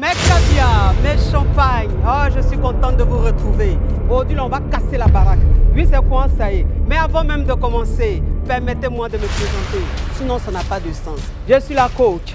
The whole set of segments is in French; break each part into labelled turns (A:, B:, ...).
A: Mes caviars, mes champagnes, oh, je suis contente de vous retrouver. Aujourd'hui, on va casser la baraque. Oui, c'est quoi, ça y est. Mais avant même de commencer, permettez-moi de me présenter. Sinon, ça n'a pas de sens. Je suis la coach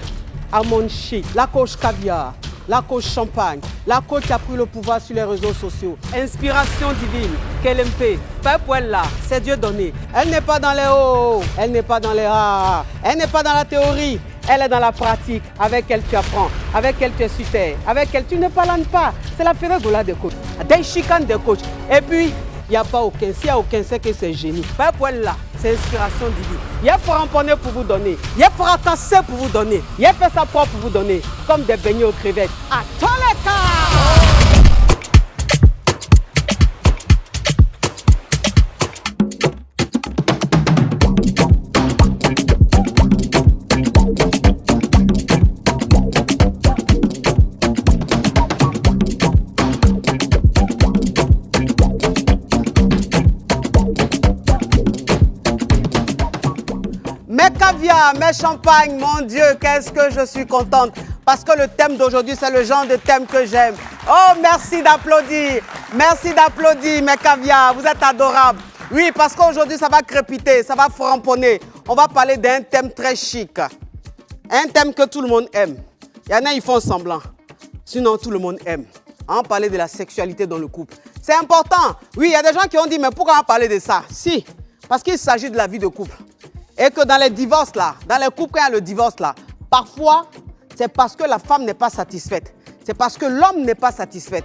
A: Amon Chic, la coach caviar, la coach champagne, la coach qui a pris le pouvoir sur les réseaux sociaux. Inspiration divine, KLMP, pas pour elle là, c'est Dieu donné. Elle n'est pas dans les hauts, elle n'est pas dans les rares, elle n'est pas dans la théorie. Elle est dans la pratique, avec elle tu apprends, avec elle tu es sur terre, avec elle tu ne parles pas. C'est la Fédégola des coachs, des chicanes des coachs. Et puis, il n'y a pas aucun, s'il n'y a aucun, c'est que c'est génie. Pas pour elle là, c'est inspiration divine. Il y a Faramponné pour vous donner, il y a Faratassé pour vous donner, il y a fait sa propre pour vous donner, comme des beignets aux crevettes. À tous les cas! Mes caviars, mes champagnes, mon Dieu, qu'est-ce que je suis contente. Parce que le thème d'aujourd'hui, c'est le genre de thème que j'aime. Oh, merci d'applaudir. Merci d'applaudir, mes caviars. Vous êtes adorables. Oui, parce qu'aujourd'hui, ça va crépiter, ça va framponner. On va parler d'un thème très chic. Un thème que tout le monde aime. Il y en a, ils font semblant. Sinon, tout le monde aime. On va parler de la sexualité dans le couple. C'est important. Oui, il y a des gens qui ont dit, mais pourquoi on va parler de ça? Si, parce qu'il s'agit de la vie de couple. Et que dans les divorces là, dans les couples, quand il y a le divorce là, parfois, c'est parce que la femme n'est pas satisfaite. C'est parce que l'homme n'est pas satisfait.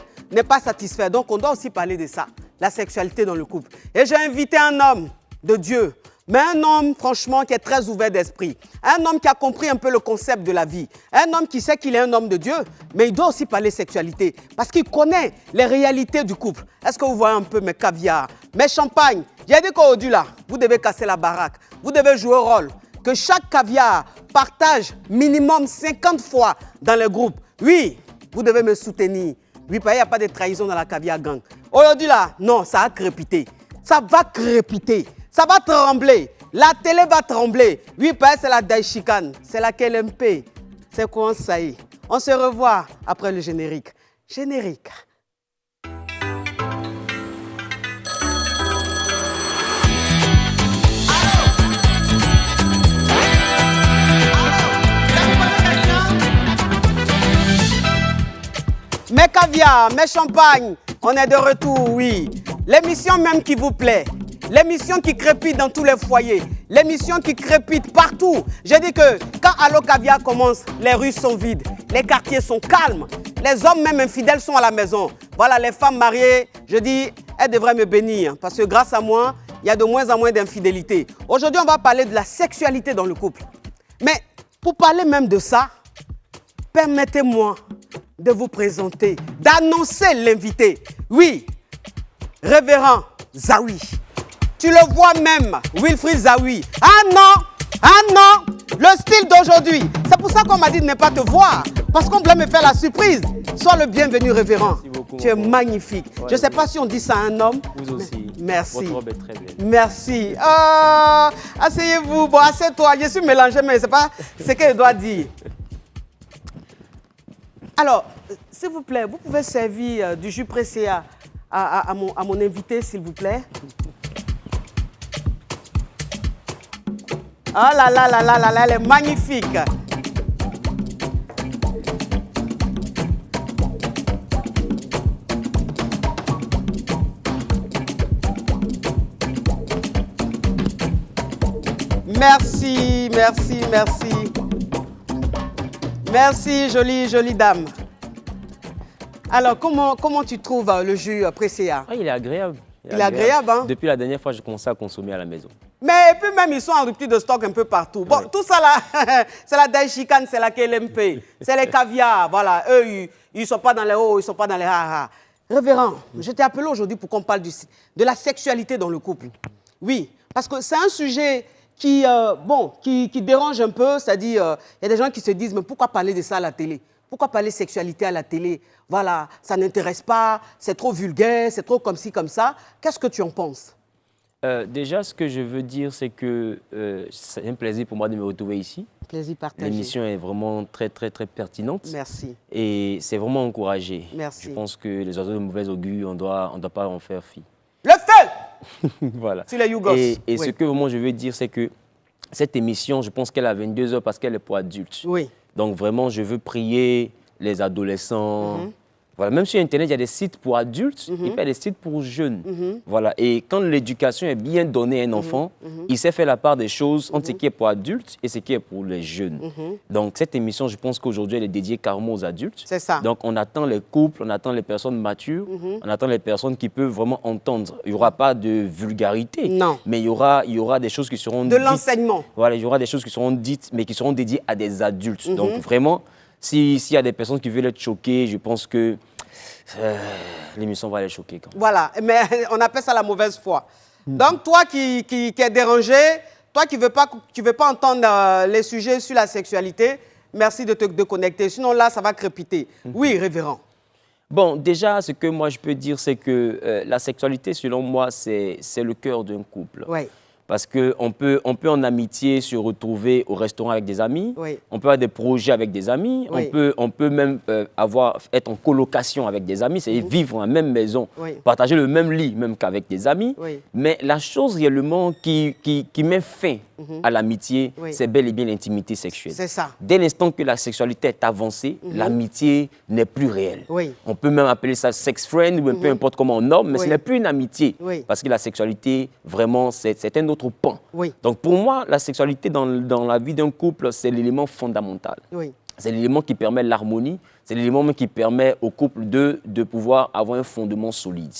A: Donc, on doit aussi parler de ça, la sexualité dans le couple. Et j'ai invité un homme de Dieu, mais un homme, franchement, qui est très ouvert d'esprit. Un homme qui a compris un peu le concept de la vie. Un homme qui sait qu'il est un homme de Dieu, mais il doit aussi parler sexualité. Parce qu'il connaît les réalités du couple. Est-ce que vous voyez un peu mes caviars, mes champagnes? J'ai dit qu'aujourd'hui là, vous devez casser la baraque. Vous devez jouer au rôle. Que chaque caviar partage minimum 50 fois dans le groupe. Oui, vous devez me soutenir. Oui, parce qu'il n'y a pas de trahison dans la caviar gang. Aujourd'hui là, non, ça a crépité. Ça va crépiter. Ça va trembler. La télé va trembler. Oui, parce que c'est la Daishikan. C'est la KLMP. C'est quoi ça y est. On se revoit après le générique. Générique. Mes caviars, mes champagnes, on est de retour, oui. L'émission même qui vous plaît, l'émission qui crépite dans tous les foyers, l'émission qui crépite partout. J'ai dit que quand Allo Caviar commence, les rues sont vides, les quartiers sont calmes, les hommes même infidèles sont à la maison. Voilà, les femmes mariées, je dis, elles devraient me bénir parce que grâce à moi, il y a de moins en moins d'infidélité. Aujourd'hui, on va parler de la sexualité dans le couple. Mais pour parler même de ça, permettez-moi de vous présenter, d'annoncer l'invité. Oui, révérend Zawi. Tu le vois même, Wilfried Zawi. Ah non, le style d'aujourd'hui. C'est pour ça qu'on m'a dit de ne pas te voir, parce qu'on voulait me faire la surprise. Sois le bienvenu, révérend.
B: Merci beaucoup.
A: Tu es magnifique. Ouais, je ne sais pas si on dit ça à un homme.
B: Vous aussi.
A: Merci.
B: Votre robe est très belle.
A: Merci. Oh, asseyez-vous. Bon, assieds-toi. Je suis mélangé, mais ce n'est pas ce que je dois dire. Alors, s'il vous plaît, vous pouvez servir du jus pressé à mon invité, s'il vous plaît. Oh là là là là là là, elle est magnifique. Merci, merci, merci. Merci, jolie dame. Alors, comment tu trouves le jus pressé?
B: Il est agréable.
A: Il est agréable, hein?
B: Depuis la dernière fois, j'ai commencé à consommer à la maison.
A: Mais et puis même, ils sont en rupture de stock un peu partout. Bon, tout ça là, c'est la Daishikan, c'est la KLMP, c'est les caviars, voilà. Eux, ils ne sont pas dans les hauts, ils ne sont pas dans les haha. Révérend, je t'ai appelé aujourd'hui pour qu'on parle de la sexualité dans le couple. Oui, parce que c'est un sujet qui dérange un peu, c'est-à-dire, il y a des gens qui se disent, mais pourquoi parler de ça à la télé? Pourquoi parler sexualité à la télé? Voilà, ça n'intéresse pas, c'est trop vulgaire, c'est trop comme ci, comme ça. Qu'est-ce que tu en penses?
B: Déjà, ce que je veux dire, c'est que c'est un plaisir pour moi de me retrouver ici.
A: Plaisir partagé.
B: L'émission est vraiment très, très, très pertinente.
A: Merci.
B: Et c'est vraiment encouragé.
A: Merci.
B: Je pense que les oiseaux de mauvais augure, on doit pas en faire fi.
A: Le feu.
B: Voilà.
A: C'est les Yougos.
B: Et
A: oui.
B: ce que moi je veux dire, c'est que cette émission, je pense qu'elle a 22 heures parce qu'elle est pour adultes.
A: Oui.
B: Donc vraiment, je veux prier les adolescents. Voilà. Même sur Internet, il y a des sites pour adultes et puis il y a des sites pour jeunes. Voilà. Et quand l'éducation est bien donnée à un enfant, il sait faire la part des choses entre ce qui est pour adultes et ce qui est pour les jeunes. Donc cette émission, je pense qu'aujourd'hui, elle est dédiée carrément aux adultes.
A: C'est ça.
B: Donc on attend les couples, on attend les personnes matures, on attend les personnes qui peuvent vraiment entendre. Il n'y aura pas de vulgarité,
A: non.
B: Mais il y aura des choses qui seront dites.
A: De l'enseignement.
B: Voilà, il y aura des choses qui seront dites, mais qui seront dédiées à des adultes. Donc vraiment, s'il y a des personnes qui veulent être choquées, je pense que l'émission va les choquer quand même.
A: Voilà, mais on appelle ça la mauvaise foi. Donc toi qui es dérangé, toi qui ne veux pas entendre les sujets sur la sexualité, merci de te déconnecter. Sinon là, ça va crépiter. Oui, révérend.
B: Bon, déjà, ce que moi je peux dire, c'est que la sexualité, selon moi, c'est le cœur d'un couple.
A: Oui.
B: Parce qu'on peut en amitié se retrouver au restaurant avec des amis,
A: oui.
B: On peut avoir des projets avec des amis,
A: oui.
B: on peut même être en colocation avec des amis, c'est vivre dans la même maison,
A: oui.
B: partager le même lit même qu'avec des amis.
A: Oui.
B: Mais la chose réellement qui met fin à l'amitié, c'est bel et bien l'intimité sexuelle.
A: C'est ça.
B: Dès l'instant que la sexualité est avancée, l'amitié n'est plus réelle.
A: Oui.
B: On peut même appeler ça sex friend ou peu importe comment on nomme, mais ce n'est plus une amitié.
A: Oui.
B: Parce que la sexualité, vraiment, c'est un autre pan.
A: Oui.
B: Donc pour moi, la sexualité dans la vie d'un couple, c'est l'élément fondamental.
A: Oui.
B: C'est l'élément qui permet l'harmonie, c'est l'élément qui permet au couple de pouvoir avoir un fondement solide.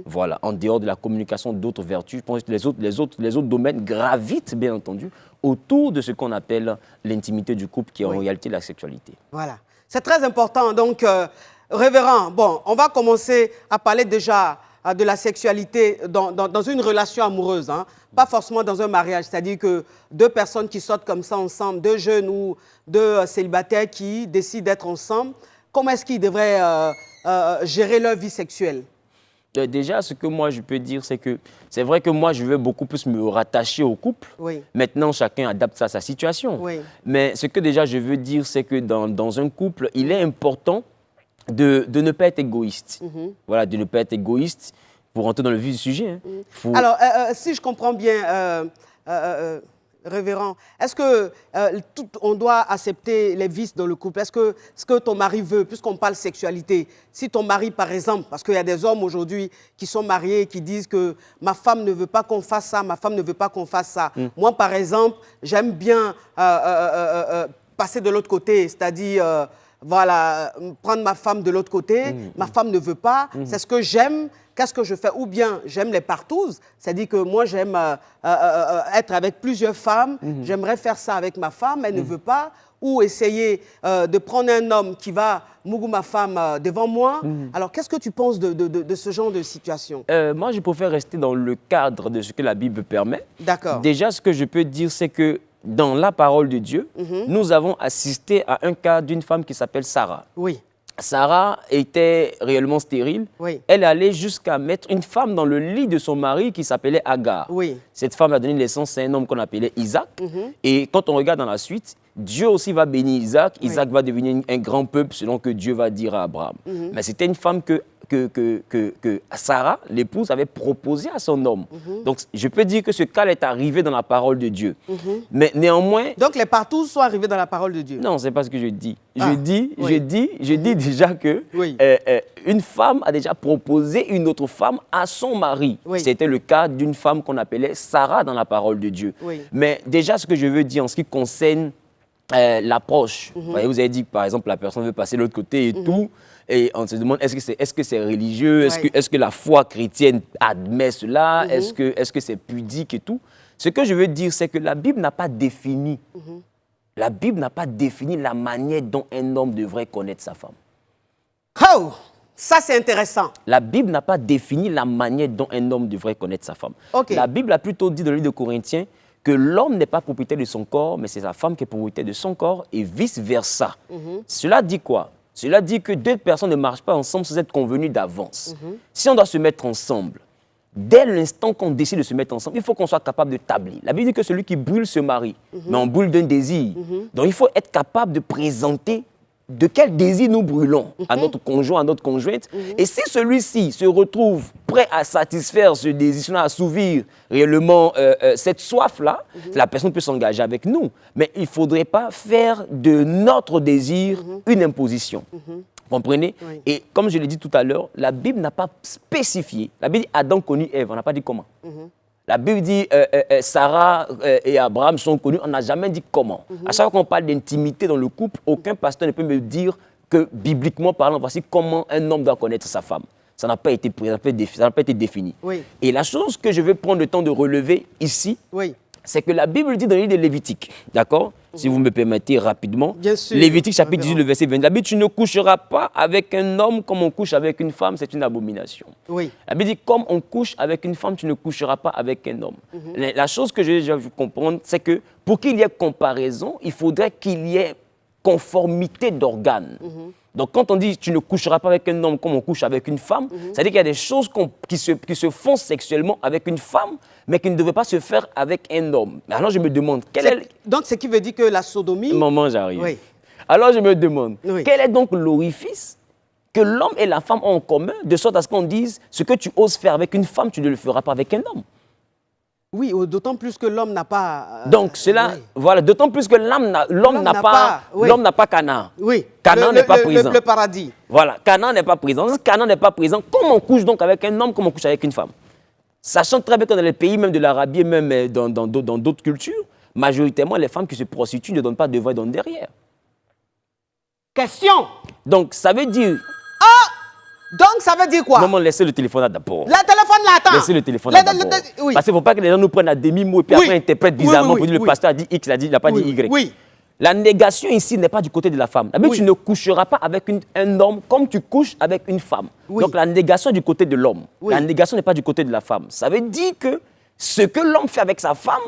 B: Voilà, en dehors de la communication d'autres vertus, je pense que les autres domaines gravitent, bien entendu, autour de ce qu'on appelle l'intimité du couple, qui est en réalité la sexualité.
A: Voilà, c'est très important. Donc, révérend, bon, on va commencer à parler déjà de la sexualité dans une relation amoureuse, hein? Pas forcément dans un mariage, c'est-à-dire que deux personnes qui sortent comme ça ensemble, deux jeunes ou deux célibataires qui décident d'être ensemble, comment est-ce qu'ils devraient gérer leur vie sexuelle?
B: Déjà, ce que moi je peux dire, c'est que c'est vrai que moi je veux beaucoup plus me rattacher au couple.
A: Oui.
B: Maintenant, chacun adapte ça à sa situation.
A: Oui.
B: Mais ce que déjà je veux dire, c'est que dans un couple, il est important de ne pas être égoïste. Voilà, de ne pas être égoïste pour rentrer dans le vif du sujet. Hein.
A: Alors, si je comprends bien, révérend, est-ce que on doit accepter les vices dans le couple? Est-ce que ce que ton mari veut, puisqu'on parle sexualité, si ton mari, par exemple, parce qu'il y a des hommes aujourd'hui qui sont mariés et qui disent que ma femme ne veut pas qu'on fasse ça, ma femme ne veut pas qu'on fasse ça. Moi, par exemple, j'aime bien passer de l'autre côté, c'est-à-dire... voilà, prendre ma femme de l'autre côté, ma femme ne veut pas, c'est ce que j'aime, qu'est-ce que je fais? Ou bien j'aime les partouzes, c'est-à-dire que moi j'aime être avec plusieurs femmes, j'aimerais faire ça avec ma femme, elle ne veut pas, ou essayer de prendre un homme qui va mougou ma femme devant moi. Alors qu'est-ce que tu penses de ce genre de situation?
B: Moi je préfère rester dans le cadre de ce que la Bible permet.
A: D'accord.
B: Déjà, ce que je peux dire, c'est que dans la parole de Dieu, nous avons assisté à un cas d'une femme qui s'appelle Sarah.
A: Oui.
B: Sarah était réellement stérile.
A: Oui.
B: Elle allait jusqu'à mettre une femme dans le lit de son mari qui s'appelait Agar.
A: Oui.
B: Cette femme a donné naissance à un homme qu'on appelait Isaac. Et quand on regarde dans la suite, Dieu aussi va bénir Isaac. Isaac va devenir un grand peuple selon que Dieu va dire à Abraham. Mais c'était une femme que Sarah, l'épouse, avait proposé à son homme. Donc, je peux dire que ce cas est arrivé dans la parole de Dieu. Mais néanmoins...
A: Donc, les partouzes sont arrivés dans la parole de Dieu?
B: Non, ce n'est pas ce que je dis. Je dis déjà que une femme a déjà proposé une autre femme à son mari. C'était le cas d'une femme qu'on appelait Sarah dans la parole de Dieu. Mais déjà, ce que je veux dire en ce qui concerne l'approche, vous avez dit que, par exemple, la personne veut passer de l'autre côté et tout, et on se demande est-ce que c'est religieux, est-ce que la foi chrétienne admet cela, est-ce que c'est pudique et tout. Ce que je veux dire, c'est que la Bible n'a pas défini, la Bible n'a pas défini la manière dont un homme devrait connaître sa femme.
A: Oh, ça c'est intéressant.
B: La Bible n'a pas défini la manière dont un homme devrait connaître sa femme. La Bible a plutôt dit dans le livre de Corinthiens que l'homme n'est pas propriétaire de son corps, mais c'est sa femme qui est propriétaire de son corps et vice-versa. Cela dit quoi? Cela dit que deux personnes ne marchent pas ensemble sans être convenues d'avance. Si on doit se mettre ensemble, dès l'instant qu'on décide de se mettre ensemble, il faut qu'on soit capable de tabler. La Bible dit que celui qui brûle se marie, mais on brûle d'un désir. Donc il faut être capable de présenter de quel désir nous brûlons à notre conjoint, à notre conjointe. Et si celui-ci se retrouve prêt à satisfaire ce désir, à assouvir réellement cette soif-là, la personne peut s'engager avec nous. Mais il ne faudrait pas faire de notre désir une imposition. Vous comprenez? Oui. Et comme je l'ai dit tout à l'heure, la Bible n'a pas spécifié. La Bible dit Adam connut Ève, on n'a pas dit comment. La Bible dit Sarah et Abraham sont connus, on n'a jamais dit comment. À chaque fois qu'on parle d'intimité dans le couple, aucun pasteur ne peut me dire que, bibliquement parlant, voici comment un homme doit connaître sa femme. Ça n'a pas été défini. Oui. Et la chose que je vais prendre le temps de relever ici, c'est que la Bible dit dans le livre de Lévitique, d'accord? Si vous me permettez rapidement. Bien sûr. Lévitique chapitre 18, le verset 20. La Bible, tu ne coucheras pas avec un homme comme on couche avec une femme, c'est une abomination. Oui. La Bible dit, comme on couche avec une femme, tu ne coucheras pas avec un homme. La chose que je veux comprendre, c'est que pour qu'il y ait comparaison, il faudrait qu'il y ait conformité d'organes. Donc, quand on dit tu ne coucheras pas avec un homme comme on couche avec une femme, ça veut dire qu'il y a des choses qui se font sexuellement avec une femme, mais qui ne devaient pas se faire avec un homme. Alors, je me demande,
A: donc, ce qui veut dire que la sodomie...
B: Moment, j'arrive. Oui. Alors, je me demande, quel est donc l'orifice que l'homme et la femme ont en commun, de sorte à ce qu'on dise, ce que tu oses faire avec une femme, tu ne le feras pas avec un homme.
A: Oui, d'autant plus que l'homme n'a pas...
B: Donc, cela, voilà, d'autant plus que l'homme n'a pas Canaan.
A: Oui,
B: Canaan n'est pas présent.
A: Le paradis.
B: Voilà, Canaan n'est pas présent. Si Canaan n'est pas présent, comment on couche donc avec un homme, comment on couche avec une femme? Sachant très bien que dans les pays même de l'Arabie, même dans d'autres cultures, majoritairement, les femmes qui se prostituent ne donnent pas devant et donnent derrière.
A: Question.
B: Donc, ça veut dire...
A: Donc, ça veut dire quoi?
B: Maman, laissez le téléphone là d'abord.
A: Le téléphone là, attends.
B: Laissez le téléphone là d'abord. Oui. Parce qu'il ne faut pas que les gens nous prennent à demi-mot et puis après interprètent bizarrement pour dire le pasteur a dit X, il n'a pas dit Y. Oui. La négation ici n'est pas du côté de la femme. D'abord, tu ne coucheras pas avec un homme comme tu couches avec une femme. Donc, la négation est du côté de l'homme. La négation n'est pas du côté de la femme. Ça veut dire que ce que l'homme fait avec sa femme,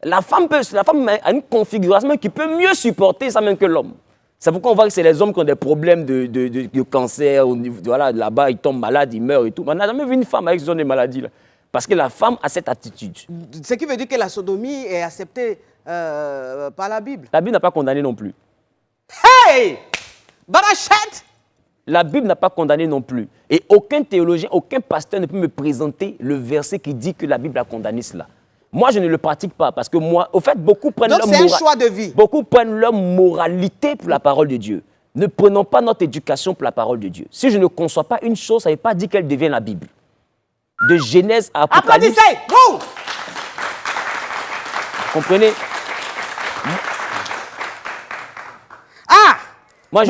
B: la femme a une configuration qui peut mieux supporter ça même que l'homme. C'est pourquoi on voit que c'est les hommes qui ont des problèmes de cancer, voilà, là-bas, ils tombent malades, ils meurent et tout. Mais on n'a jamais vu une femme avec ce genre de maladie là. Parce que la femme a cette attitude.
A: Ce qui veut dire que la sodomie est acceptée par la Bible.
B: La Bible n'a pas condamné non plus.
A: Hey! Barachette!
B: La Bible n'a pas condamné non plus. Et aucun théologien, aucun pasteur ne peut me présenter le verset qui dit que la Bible a condamné cela. Moi, je ne le pratique pas parce que moi, au fait, beaucoup prennent leur moralité pour la parole de Dieu. Ne prenons pas notre éducation pour la parole de Dieu. Si je ne conçois pas une chose, ça ne veut pas dire qu'elle devient la Bible. De Genèse à Apocalypse.
A: Applaudissez! Go!
B: Vous comprenez? Moi,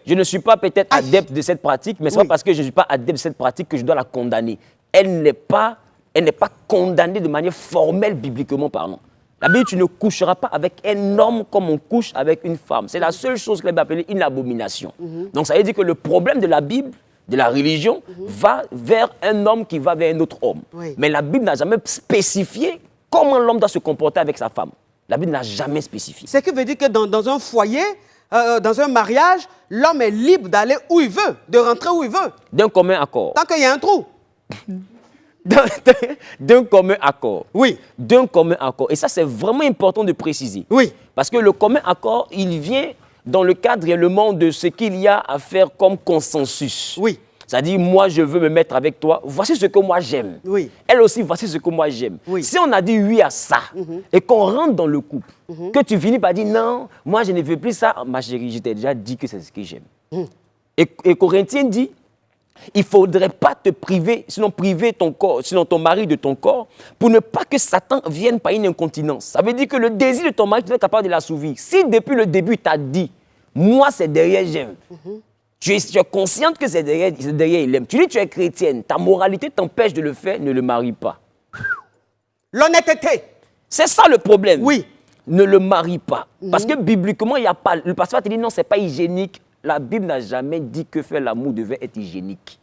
B: je ne suis pas peut-être adepte de cette pratique, mais ce n'est pas parce que je ne suis pas adepte de cette pratique que je dois la condamner. Elle n'est pas condamnée de manière formelle, bibliquement parlant. La Bible, tu ne coucheras pas avec un homme comme on couche avec une femme. C'est la seule chose que la Bible appelle une abomination. Donc, ça veut dire que le problème de la Bible, de la religion, va vers un homme qui va vers un autre homme. Mais la Bible n'a jamais spécifié comment l'homme doit se comporter avec sa femme. La Bible n'a jamais spécifié.
A: Ce qui veut dire que dans un foyer, dans un mariage, l'homme est libre d'aller où il veut, de rentrer où il veut.
B: D'un commun accord.
A: Tant qu'il y a un trou.
B: D'un commun accord.
A: Oui.
B: D'un commun accord. Et ça, c'est vraiment important de préciser.
A: Oui.
B: Parce que le commun accord, il vient dans le cadre réellement de ce qu'il y a à faire comme consensus.
A: Oui.
B: C'est-à-dire, moi, je veux me mettre avec toi. Voici ce que moi, j'aime.
A: Oui.
B: Elle aussi, voici ce que moi, j'aime. Oui. Si on a dit oui à ça, et qu'on rentre dans le couple, que tu finis par dire non, moi, je ne veux plus ça. Ma chérie, je t'ai déjà dit que c'est ce que j'aime. Et Corinthiens dit, il ne faudrait pas te priver, sinon priver ton corps, sinon ton mari de ton corps, pour ne pas que Satan vienne par une incontinence. Ça veut dire que le désir de ton mari, tu dois être capable de l'assouvir. Si depuis le début, tu as dit, moi, c'est derrière, j'aime. Tu es consciente que c'est derrière, il aime. Tu dis, tu es chrétienne, ta moralité t'empêche de le faire, ne le marie pas.
A: L'honnêteté.
B: C'est ça le problème.
A: Oui.
B: Ne le marie pas. Parce que bibliquement, il n'y a pas. Le pasteur te dit non, ce n'est pas hygiénique. La Bible n'a jamais dit que faire l'amour devait être hygiénique.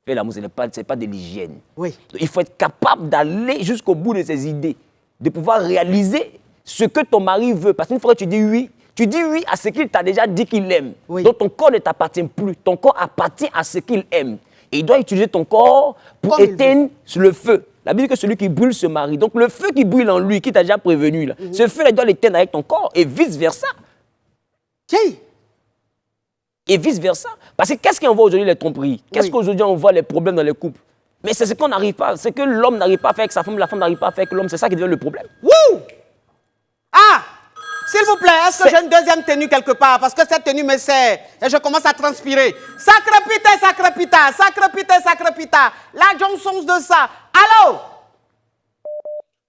B: Faire l'amour, ce n'est pas de l'hygiène.
A: Oui.
B: Il faut être capable d'aller jusqu'au bout de ses idées, de pouvoir réaliser ce que ton mari veut. Parce qu'une fois que tu dis oui à ce qu'il t'a déjà dit qu'il aime. Oui. Donc ton corps ne t'appartient plus. Ton corps appartient à ce qu'il aime. Et il doit utiliser ton corps pour éteindre le feu. La Bible dit que celui qui brûle se marie. Donc le feu qui brûle en lui, qui t'a déjà prévenu, là, ce feu, il doit l'éteindre avec ton corps et vice-versa. Et vice-versa. Parce que qu'est-ce qu'on voit aujourd'hui, les tromperies? Qu'est-ce qu'aujourd'hui on voit les problèmes dans les couples? Mais c'est ce qu'on n'arrive pas, c'est que l'homme n'arrive pas à faire avec sa femme, la femme n'arrive pas à faire avec l'homme. C'est ça qui devient le problème.
A: Wouh! Ah! S'il vous plaît, est-ce que j'ai une deuxième tenue quelque part? Parce que cette tenue me sert et je commence à transpirer. Sacre pita, sacre pita, sacre pita, sacre pita. La Johnson de ça. Allô?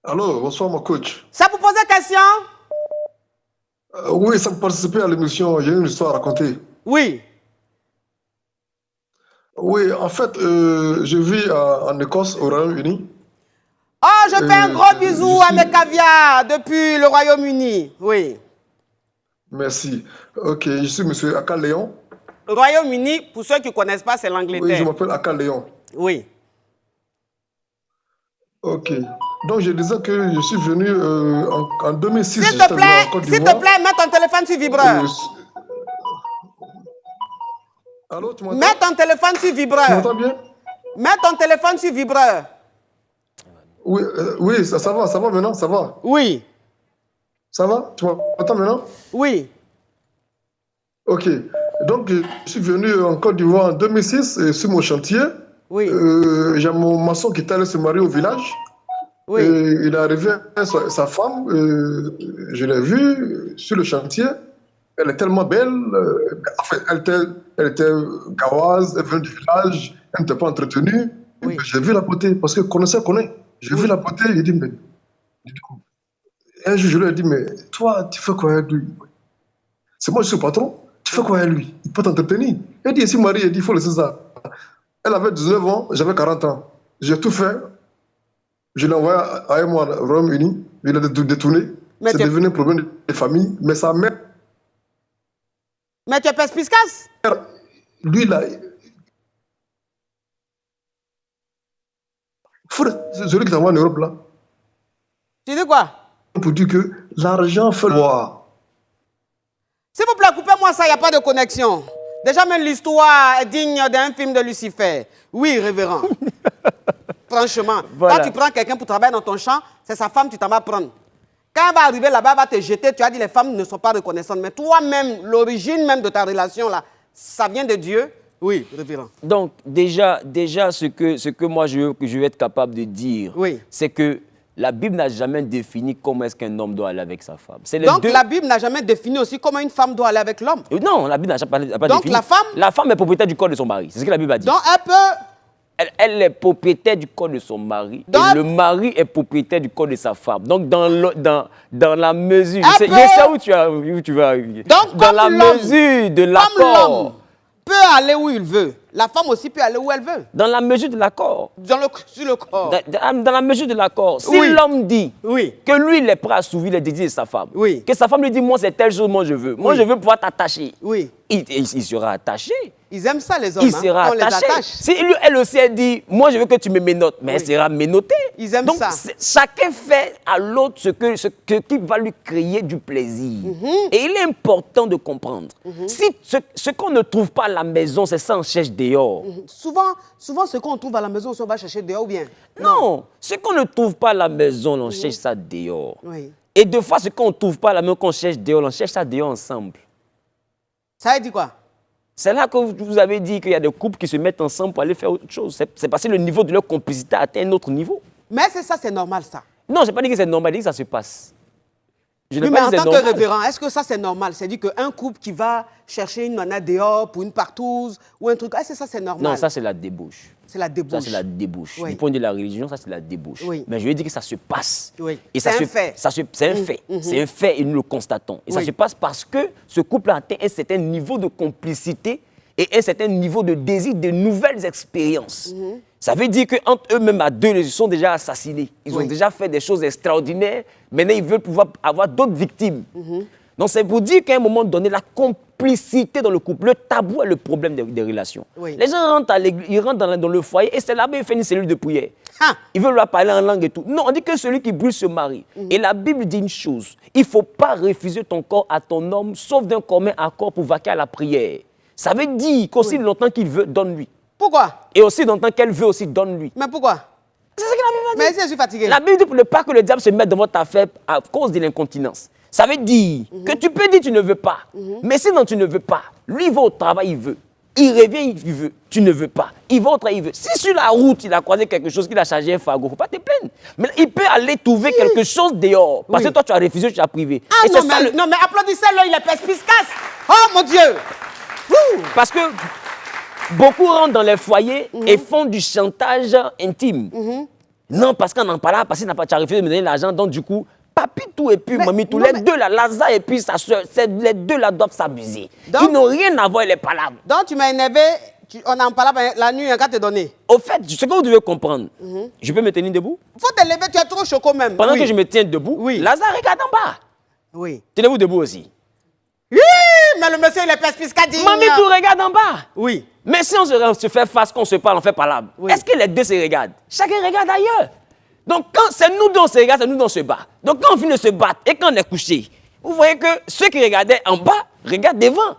C: Allô, bonsoir mon coach.
A: Ça vous pose question?
C: Oui, ça me participait à l'émission, j'ai une histoire à raconter.
A: Oui.
C: Oui, en fait, je vis en Écosse, au Royaume-Uni.
A: Oh, je fais un gros bisou à mes caviars depuis le Royaume-Uni. Oui.
C: Merci. Ok, je suis monsieur Aka Léon.
A: Le Royaume-Uni, pour ceux qui ne connaissent pas, c'est l'Angleterre.
C: Oui, je m'appelle Aka Léon.
A: Oui.
C: Ok. Donc, je disais que je suis venu en 2006.
A: S'il te plaît, mets ton téléphone sur vibreur.
C: Allô, tu m'entends?
A: Mets ton téléphone sur vibreur.
C: Tu m'entends bien?
A: Mets ton téléphone sur vibreur.
C: Oui, oui, ça va maintenant, ça va.
A: Oui.
C: Ça va? Tu m'entends maintenant?
A: Oui.
C: Ok. Donc, je suis venu en Côte d'Ivoire en 2006 sur mon chantier.
A: Oui.
C: J'ai mon maçon qui est allé se marier au village.
A: Oui.
C: Et il est arrivé sa femme, je l'ai vue sur le chantier. Elle est tellement belle. Enfin, elle était gaoise, elle venait du village, elle n'était pas entretenue.
A: Oui.
C: J'ai vu la beauté, parce que connaît. J'ai vu la beauté, il dit, mais... Un jour, je lui ai dit, mais toi, tu fais quoi avec lui? C'est moi, je suis le patron. Tu fais quoi avec lui? Il peut t'entretenir. Elle dit, si Marie, il dit, il faut laisser ça. Elle avait 19 ans, j'avais 40 ans. J'ai tout fait. Je l'ai envoyé à moi au Royaume-Uni. Il a détourné. C'est devenu un problème de famille. Mais sa mère...
A: Mais tu es perspicace?
C: Lui, là... Celui qui t'envoie en Europe, là.
A: Tu dis quoi?
C: Pour dire que l'argent fait le roi.
A: S'il vous plaît, coupez-moi ça, il n'y a pas de connexion. Déjà, même l'histoire est digne d'un film de Lucifer. Oui, révérend. Franchement,
B: voilà.
A: Quand tu prends quelqu'un pour travailler dans ton champ, c'est sa femme, tu t'en vas prendre. Quand elle va arriver là-bas, elle va te jeter, tu as dit les femmes ne sont pas reconnaissantes. Mais toi-même, l'origine même de ta relation, là, ça vient de Dieu. Oui, révérend.
B: Donc, déjà ce que moi je vais être capable de dire, c'est que la Bible n'a jamais défini comment est-ce qu'un homme doit aller avec sa femme.
A: Donc, la Bible n'a jamais défini aussi comment une femme doit aller avec l'homme.
B: Non, la Bible n'a pas défini.
A: Donc,
B: la femme est propriétaire du corps de son mari. C'est ce que la Bible a dit.
A: Donc, elle peut...
B: Elle est propriétaire du corps de son mari. Et le mari est propriétaire du corps de sa femme. Donc, dans la mesure... Je sais où tu vas arriver.
A: Donc,
B: dans la mesure de l'accord...
A: peut aller où il veut. La femme aussi peut aller où elle veut.
B: Dans la mesure de l'accord.
A: Sur le corps.
B: Dans la mesure de l'accord. Si l'homme dit que lui, il est prêt à assouvir les désirs de sa femme, que sa femme lui dit, moi, c'est telle chose, moi, je veux. Moi, je veux pouvoir t'attacher. Il sera attaché.
A: Ils aiment ça, les hommes.
B: Il sera attaché. Si lui, elle aussi, elle dit, moi, je veux que tu me ménotes, mais elle sera ménotée.
A: Ils aiment ça.
B: Donc, chacun fait à l'autre ce qui va lui créer du plaisir. Et il est important de comprendre. Si ce qu'on ne trouve pas à la maison, c'est ça, on cherche dehors.
A: Souvent, ce qu'on trouve à la maison, on va chercher dehors ou bien?
B: Non, ce qu'on ne trouve pas à la maison, on cherche ça dehors. Et deux fois, ce qu'on ne trouve pas à la maison, qu'on cherche dehors, on cherche ça dehors ensemble.
A: Ça veut dire quoi? C'est
B: là que vous avez dit qu'il y a des couples qui se mettent ensemble pour aller faire autre chose. C'est parce que le niveau de leur complicité a atteint un autre niveau.
A: Mais c'est normal, ça.
B: Non, je n'ai pas dit que c'est normal, j'ai dit que ça se passe.
A: Oui, mais en tant que révérend, est-ce que ça c'est normal? C'est-à-dire qu'un couple qui va chercher une nana dehors pour une partouze ou un truc, est-ce que ça c'est normal?
B: Non, ça c'est la débauche.
A: C'est la débauche.
B: Ça c'est la débauche. Du point de vue de la religion, ça c'est la débauche. Mais je veux dire que ça se passe.
A: Et c'est un fait.
B: C'est un fait. C'est un fait et nous le constatons. Et ça se passe parce que ce couple a atteint un certain niveau de complicité et un certain niveau de désir de nouvelles expériences. Ça veut dire qu'entre eux-mêmes à deux, ils sont déjà assassinés. Ils ont déjà fait des choses extraordinaires. Maintenant, ils veulent pouvoir avoir d'autres victimes. Donc, c'est pour dire qu'à un moment donné, la complicité dans le couple, le tabou est le problème des relations. Les gens rentrent à l'église, ils rentrent dans le foyer et c'est là-bas qu'ils font une cellule de prière. Ils veulent leur parler en langue et tout. Non, on dit que celui qui brûle se marie. Et la Bible dit une chose, il ne faut pas refuser ton corps à ton homme, sauf d'un commun accord pour vaquer à la prière. Ça veut dire qu'aussi longtemps qu'il veut, donne-lui.
A: Pourquoi?
B: Et aussi, dans le temps qu'elle veut aussi, donne-lui.
A: Mais pourquoi?
B: C'est ce que la Bible a dit.
A: Mais si je suis fatigué.
B: La Bible dit pour ne pas que le diable se mette dans votre affaire à cause de l'incontinence. Ça veut dire que tu peux dire que tu ne veux pas. Mais si non, tu ne veux pas, lui il va au travail, il veut. Il revient, il veut. Tu ne veux pas. Il va au travail, il veut. Si sur la route, il a croisé quelque chose, qu'il a chargé un fagot, il ne faut pas te plaindre. Mais il peut aller trouver quelque chose dehors. Parce que toi, tu as refusé, tu as privé.
A: Ah
B: Et
A: non, mais, non, mais applaudissez-le, il est perspicace. Oh mon Dieu.
B: Parce que beaucoup rentrent dans les foyers et font du chantage intime. Non, parce qu'on n'en parle pas, parce qu'il n'a pas refusé de me donner l'argent, donc du coup, papi tout et puis mamie tout, les deux là, Lazare et puis sa soeur, les deux là doivent s'abuser. Ils n'ont rien à voir les palabres.
A: Donc tu m'as énervé, on en parlait la nuit, quand te donné.
B: Au fait, ce que vous devez comprendre, je peux me tenir debout?
A: Faut te lever, tu es trop choco même.
B: Pendant que je me tiens debout, Lazare regarde en bas.
A: Oui.
B: Tenez-vous debout aussi.
A: Oui, mais le monsieur il est perspicace.
B: Mamie tout regarde en bas.
A: Oui.
B: Mais si on se fait face, qu'on se parle, on fait palabre, est-ce que les deux se regardent? Chacun regarde ailleurs. Donc, quand c'est nous deux on se regarde, c'est nous deux on se bat. Donc, quand on finit de se battre et quand on est couché, vous voyez que ceux qui regardaient en bas regardent devant.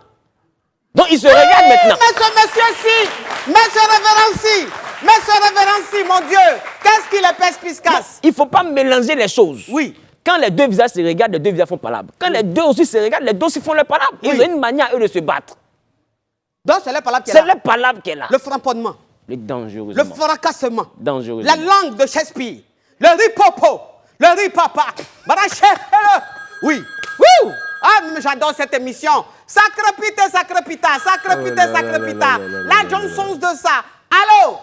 B: Donc, ils se regardent maintenant.
A: Mais ce monsieur-ci, mais ce révérend-ci, mais ce révérend-ci, mon Dieu, qu'est-ce qu'il est perspicace?
B: Il ne faut pas mélanger les choses.
A: Oui.
B: Quand les deux visages se regardent, les deux visages font palabre. Quand les deux aussi se regardent, les deux aussi font le palabre. Ils ont une manière, eux, de se battre.
A: Donc, c'est le palabre qui est là.
B: C'est le palabre qui est là.
A: Le framponnement.
B: Dangereusement.
A: Le fracassement.
B: Dangereusement.
A: La langue de Shakespeare. Le ripopo. Le ripapa. Oui. Wouh! Ah, mais j'adore cette émission. Sacrepité, sacrepita, sacrepité, sacrepita. La Johnson's de ça. Allô?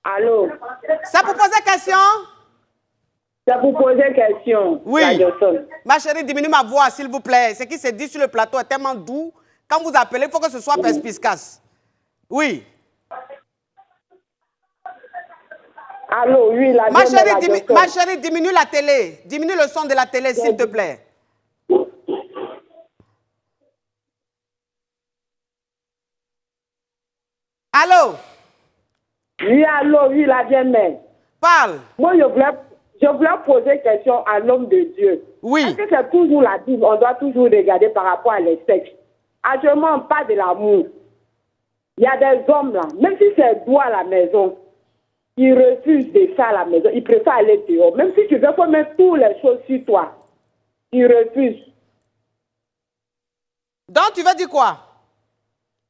D: Allô?
A: Ça pour poser question?
D: Ça pour poser question.
A: Oui. Ma chérie, diminue ma voix, s'il vous plaît. Ce qui se dit sur le plateau est tellement doux. Quand vous appelez, il faut que ce soit perspicace. Oui.
D: Allô, oui, la
A: ma chérie, diminue la télé. Diminue le son de la télé, s'il te plaît. Allô?
D: Oui, allô, oui, la bien-mère.
A: Parle.
D: Moi, je voulais poser question à l'homme de Dieu.
A: Oui.
D: Est-ce que c'est toujours la Bible? On doit toujours regarder par rapport à les sexes. Actuellement, on parle de l'amour. Il y a des hommes là, même si c'est doigt à la maison, ils refusent de faire à la maison. Ils préfèrent aller dehors. Même si tu veux faut mettre toutes les choses sur toi, ils refusent.
A: Donc, tu veux dire quoi?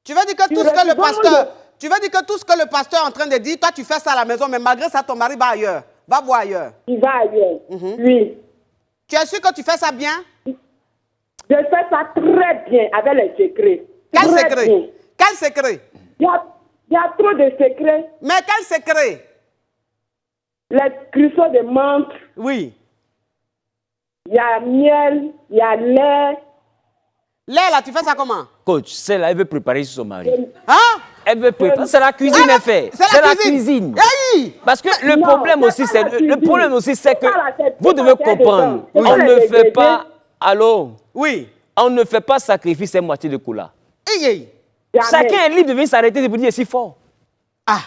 A: Tu veux dire que tout ce que le pasteur... Tu veux dire que tout ce que le pasteur est en train de dire, toi, tu fais ça à la maison, mais malgré ça, ton mari va ailleurs. Va voir ailleurs.
D: Il va ailleurs, oui.
A: Tu es sûr que tu fais ça bien?
D: Je fais ça très bien avec les secrets.
A: Quel secret? Bien. Quel secret?
D: Il y a trop de secrets.
A: Mais quel secret?
D: Les cristaux de menthe.
A: Oui.
D: Il y a miel, il y a lait.
A: Lait, là, tu fais ça comment?
B: Coach, celle-là, elle veut préparer son mari.
A: Hein?
B: Elle veut préparer. C'est la cuisine, elle fait. C'est la cuisine.
A: Hey!
B: Parce que le problème aussi, c'est que vous devez comprendre. On ne fait pas. Allô?
A: Oui.
B: On ne fait pas sacrifice et moitié de cola. Chacun est libre de venir s'arrêter de vous dire si fort.
A: Ah.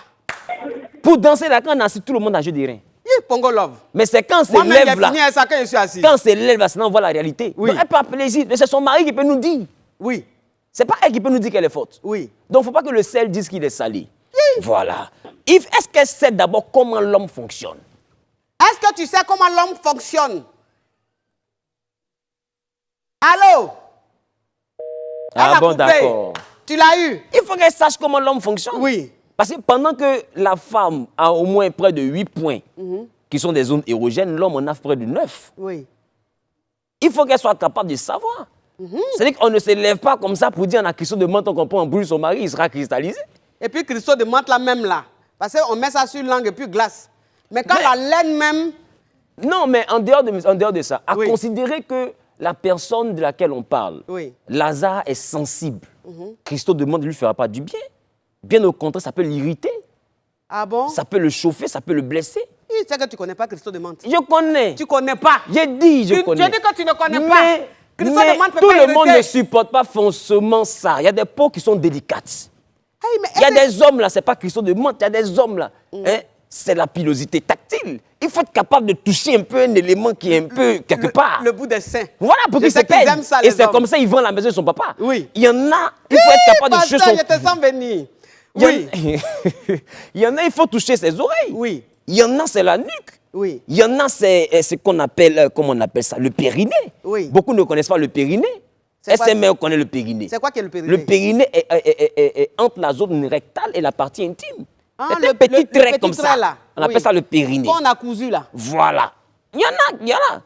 B: Pour danser là, quand on danse, tout le monde a joué des reins.
A: Pongo love.
B: Mais c'est quand c'est lève là.
A: Quand
B: c'est lève là, sinon on voit la réalité.
A: Oui.
B: Donc, elle peut appeler ici, mais c'est son mari qui peut nous dire.
A: Oui.
B: C'est pas elle qui peut nous dire qu'elle est faute.
A: Oui.
B: Donc il ne faut pas que le sel dise qu'il est sali. Oui. Voilà. Est-ce qu'elle sait d'abord comment l'homme fonctionne?
A: Est-ce que tu sais comment l'homme fonctionne? Allô?
B: Ah bon, d'accord.
A: Tu l'as eu?
B: Il faut qu'elle sache comment l'homme fonctionne.
A: Oui.
B: Parce que pendant que la femme a au moins près de 8 points, qui sont des zones érogènes, l'homme en a près de 9.
A: Oui.
B: Il faut qu'elle soit capable de savoir. C'est-à-dire qu'on ne se lève pas comme ça pour dire on a cristaux de menthe, on comprend, on brûle son mari, il sera cristallisé.
A: Et puis cristaux de menthe là même là. Parce qu'on met ça sur langue et puis glace. Mais quand la laine même...
B: Non, mais en dehors de ça, à considérer que la personne de laquelle on parle, Lazare est sensible. Cristaux de menthe ne lui fera pas du bien. Bien au contraire, ça peut l'irriter.
A: Ah bon?
B: Ça peut le chauffer, ça peut le blesser.
A: Tu sais que tu ne connais pas cristaux de menthe.
B: Je connais.
A: Tu ne connais pas.
B: J'ai dit, je connais.
A: Tu dis que tu ne connais pas.
B: Mais tout le monde ne supporte pas foncièrement ça. Il y a des peaux qui sont délicates. Hey, il y a des hommes là, c'est pas cristaux de menthe, il y a des hommes là. Hein, c'est la pilosité tactile. Il faut être capable de toucher un peu un élément qui est un peu quelque part.
A: Le bout des seins.
B: Voilà, pour qu'il se pèse. Et c'est comme ça, il vend la maison de son papa.
A: Oui.
B: Il y en a, il faut être capable de toucher son...
A: Je te sens venir. Oui.
B: Il y en a, il faut toucher ses oreilles.
A: Oui.
B: Il y en a, c'est la nuque.
A: Oui.
B: Il y en a, c'est ce qu'on appelle, comment on appelle ça, le périnée.
A: Oui.
B: Beaucoup ne connaissent pas le périnée. SMR connaît le périnée.
A: C'est quoi qui est le périnée?
B: Le périnée est entre la zone rectale et la partie intime.
A: Ah,
B: c'est un petit trait comme ça.
A: Là.
B: On appelle ça le périnée.
A: Qu'on a cousu là.
B: Voilà. Il y en a.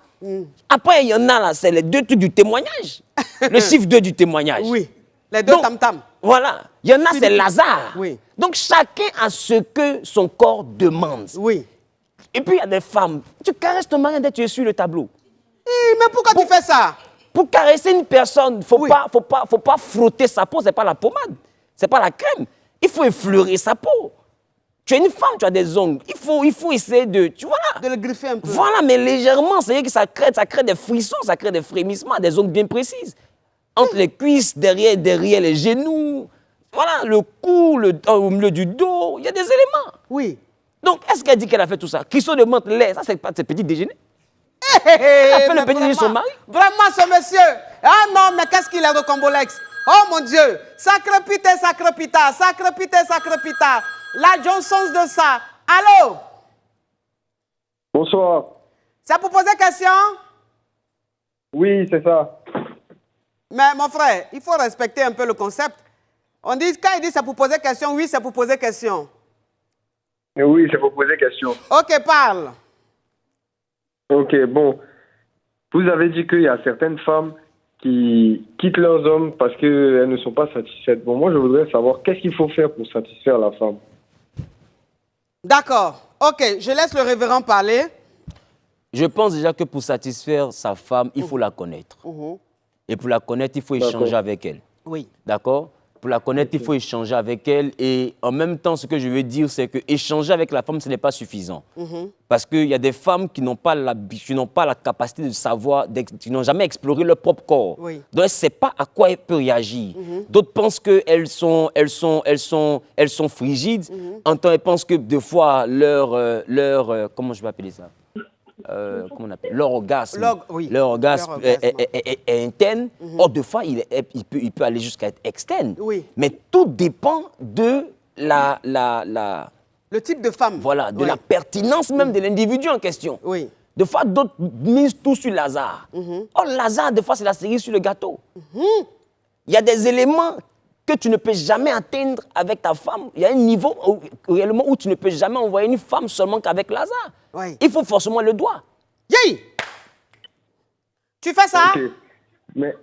B: Après, il y en a là, c'est les 2 trucs du témoignage. Le chiffre 2 du témoignage.
A: Oui. Les 2 tam-tam.
B: Voilà. Il y en a, c'est Lazare.
A: Oui.
B: Donc, chacun a ce que son corps demande.
A: Oui.
B: Et puis, il y a des femmes. Tu caresses ton mari dès que tu es sur le tableau.
A: Mais pourquoi tu fais ça?
B: Pour caresser une personne, il ne faut pas frotter sa peau, ce n'est pas la pommade, ce n'est pas la crème. Il faut effleurer sa peau. Tu es une femme, tu as des ongles. Il faut essayer de... Tu vois là,
A: de le griffer un peu.
B: Voilà, mais légèrement. C'est-à-dire que ça crée des frissons, ça crée des frémissements, des ongles bien précises. Entre les cuisses, derrière les genoux. Voilà, le cou, au milieu du dos. Il y a des éléments.
A: Oui.
B: Donc, est-ce qu'elle dit qu'elle a fait tout ça? Cuisson de menthe, lait, ça, c'est pas petit déjeuner.
A: Elle
B: a fait le petit déjeuner de son mari.
A: Vraiment, ce monsieur. Ah non, mais qu'est-ce qu'il a de Combolex? Oh mon Dieu. Sacré pita, sacré pita, sacré pita, sacré pita. La Johnson's de ça. Allô?
E: Bonsoir.
A: C'est pour poser question?
E: Oui, c'est ça.
A: Mais mon frère, il faut respecter un peu le concept. On dit, quand il dit c'est pour poser question, oui, c'est pour poser question.
E: Oui, c'est pour poser question.
A: Ok, parle.
E: Ok, bon. Vous avez dit qu'il y a certaines femmes qui quittent leurs hommes parce qu'elles ne sont pas satisfaites. Bon, moi, je voudrais savoir qu'est-ce qu'il faut faire pour satisfaire la femme.
A: D'accord. Ok, je laisse le révérend parler.
B: Je pense déjà que pour satisfaire sa femme, il faut la connaître. Et pour la connaître, il faut échanger avec elle.
A: Oui.
B: D'accord? Pour la connaître, il faut échanger avec elle. Et en même temps, ce que je veux dire, c'est que échanger avec la femme, ce n'est pas suffisant. Parce qu'il y a des femmes qui n'ont pas la capacité de savoir, qui n'ont jamais exploré leur propre corps.
A: Oui.
B: Donc, elle ne sait pas à quoi elle peut réagir. D'autres pensent qu'elles sont frigides. En temps, elles pensent que des fois, comment je vais appeler ça? Comment on appelle, leur orgasme, leur orgasme est interne. Or, des fois, il peut aller jusqu'à être externe.
A: Oui.
B: Mais tout dépend de
A: le type de femme.
B: Voilà, de la pertinence même de l'individu en question.
A: Oui.
B: Des fois, d'autres misent tout sur Lazare. Or, Lazare, des fois, c'est la cerise sur le gâteau. Il y a des éléments que tu ne peux jamais atteindre avec ta femme. Il y a un niveau réellement où tu ne peux jamais envoyer une femme seulement qu'avec Lazare.
A: Oui.
B: Il faut forcément le doigt.
A: Yay! Tu fais ça?
E: Ok. Mais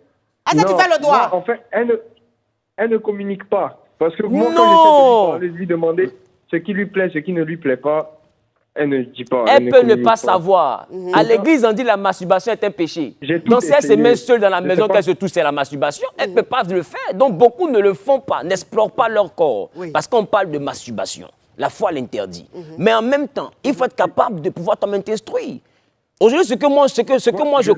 A: est-ce que tu fais le doigt?
E: En fait, elle ne communique pas. Parce que moi,
B: Non.
E: quand j'essaie de lui demander ce qui lui plaît, ce qui ne lui plaît pas, elle ne dit pas.
B: Elle peut ne pas savoir. À l'église, on dit la masturbation est un péché. Donc si elle se met seule dans la maison, qu'elle se touche, c'est la masturbation, elle ne peut pas le faire. Donc beaucoup ne le font pas, n'explorent pas leur corps. Parce qu'on parle de masturbation. La foi l'interdit. Mais en même temps, il faut être capable de pouvoir toi-même t'instruire. Aujourd'hui, ce que moi je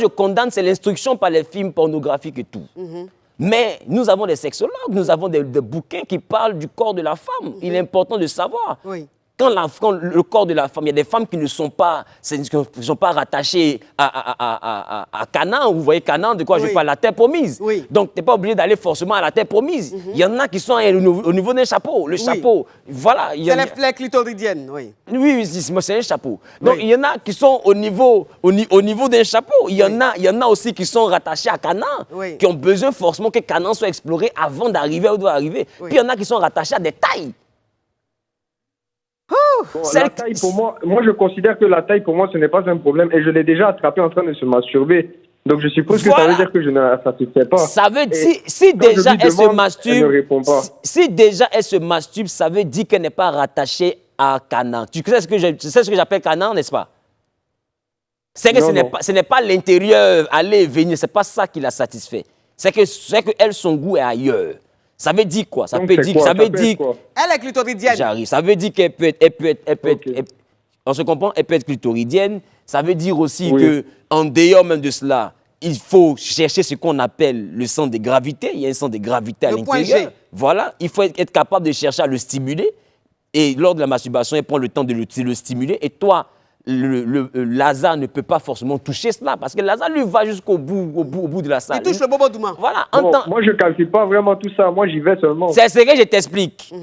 B: condamne, c'est l'instruction par les films pornographiques et tout. Mais nous avons des sexologues, nous avons des bouquins qui parlent du corps de la femme. Il est important de savoir.
A: Oui.
B: Quand le corps de la femme, il y a des femmes qui ne sont pas, rattachées à Canaan. Vous voyez Canaan, de quoi je parle, la terre promise.
A: Oui.
B: Donc, tu n'es pas obligé d'aller forcément à la terre promise. Il y en a qui sont au niveau d'un chapeau. Le chapeau, voilà.
A: C'est les clitoridiennes, oui.
B: Oui, c'est un chapeau. Donc, il y en a qui sont au niveau d'un chapeau. Il y en a aussi qui sont rattachés à Canaan, qui ont besoin forcément que Canaan soit exploré avant d'arriver où il doit arriver. Puis, il y en a qui sont rattachés à des tailles.
E: Bon, la taille, pour moi, je considère que la taille, pour moi, ce n'est pas un problème. Et je l'ai déjà attrapé en train de se masturber. Donc, je suppose que ça veut dire que je ne la satisfais pas.
B: Ça veut dire, si déjà elle se masturbe,
E: elle ne répond pas.
B: Si déjà elle se masturbe, ça veut dire qu'elle n'est pas rattachée à Canaan. Tu sais ce que j'appelle Canaan, n'est-ce pas? C'est que ce n'est pas l'intérieur, aller et venir, ce n'est pas ça qui la satisfait. C'est que elle, son goût est ailleurs. Ça veut dire quoi? Ça veut dire quoi?
A: Elle est clitoridienne.
B: J'arrive. Ça veut dire qu'elle peut être, on se comprend, elle peut être clitoridienne. Ça veut dire aussi que, en dehors même de cela, il faut chercher ce qu'on appelle le centre de gravité. Il y a un centre de gravité à l'intérieur. Voilà. Il faut être capable de chercher à le stimuler. Et lors de la masturbation, elle prend le temps de le stimuler. Et toi, Lazare ne peut pas forcément toucher cela, parce que Lazare, lui, va jusqu'au bout de la salle.
A: Il touche le bobo d'Ouma.
B: Voilà.
E: Bon, moi, je ne calcule pas vraiment tout ça. Moi, j'y vais seulement.
B: C'est ce que je t'explique.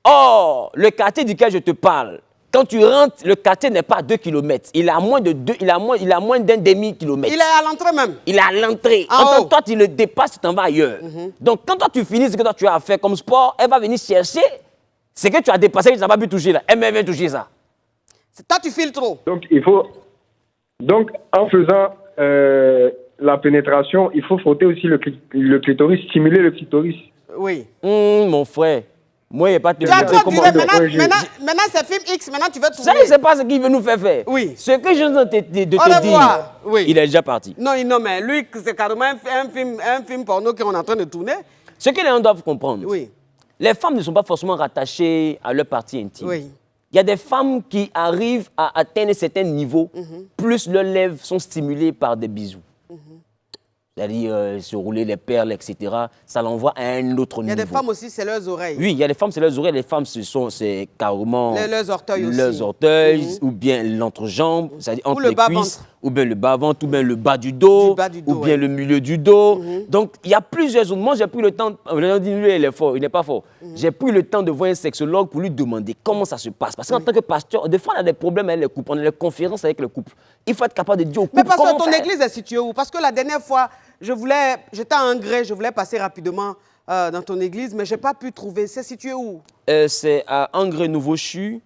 B: Or, le quartier duquel je te parle, quand tu rentres, le quartier n'est pas à 2 km. Il a moins d'un demi-kilomètre.
A: Il est à l'entrée même.
B: Il est à l'entrée. Quand toi, tu le dépasses, tu t'en vas ailleurs. Donc, quand toi, tu finis ce que toi, tu as à faire comme sport, elle va venir chercher ce que tu as dépassé, que tu n'as pas pu toucher là. Elle vient toucher ça.
A: Toi, tu files trop.
E: Donc, en faisant la pénétration, il faut frotter aussi le clitoris, stimuler le clitoris.
A: Oui.
B: Mon frère. Moi, il n'y a pas de...
A: Tu as trop duré. Maintenant, c'est film X. Maintenant, tu veux trouver...
B: Ça, c'est pas ce qu'il veut nous faire faire.
A: Oui.
B: Ce que je viens de te dire,
A: oui.
B: Il est déjà parti.
A: Non, mais lui, c'est carrément un film porno qu'on est en train de tourner.
B: Ce que les gens doivent comprendre,
A: oui.
B: Les femmes ne sont pas forcément rattachées à leur partie intime.
A: Oui.
B: Il y a des femmes qui arrivent à atteindre un certain niveau, plus leurs lèvres sont stimulées par des bisous. C'est-à-dire se rouler les perles, etc. Ça l'envoie à un autre niveau.
A: Il y a des femmes aussi, c'est leurs oreilles.
B: Oui, il y a des femmes, c'est leurs oreilles. Les femmes, c'est carrément...
A: Leurs orteils aussi.
B: Leurs orteils, ou bien l'entrejambe, c'est-à-dire entre les cuisses, ou bien le bas-ventre, ou bien le bas du dos, ou bien le milieu du dos. Donc, il y a plusieurs zones. Moi, j'ai pris le temps... Lui, il est fort, il n'est pas fort. J'ai pris le temps de voir un sexologue pour lui demander comment ça se passe. Parce qu'en tant que pasteur, des fois, on a des problèmes avec les couples. On a des conférences avec les couples. Il faut être capable de dire au couple
A: comment faire. Mais parce que ton église est située où? Parce que la dernière fois... J'étais à Angré, je voulais passer rapidement dans ton église, mais je n'ai pas pu trouver. C'est situé où? C'est
B: à Angré-Nouveau-Chu,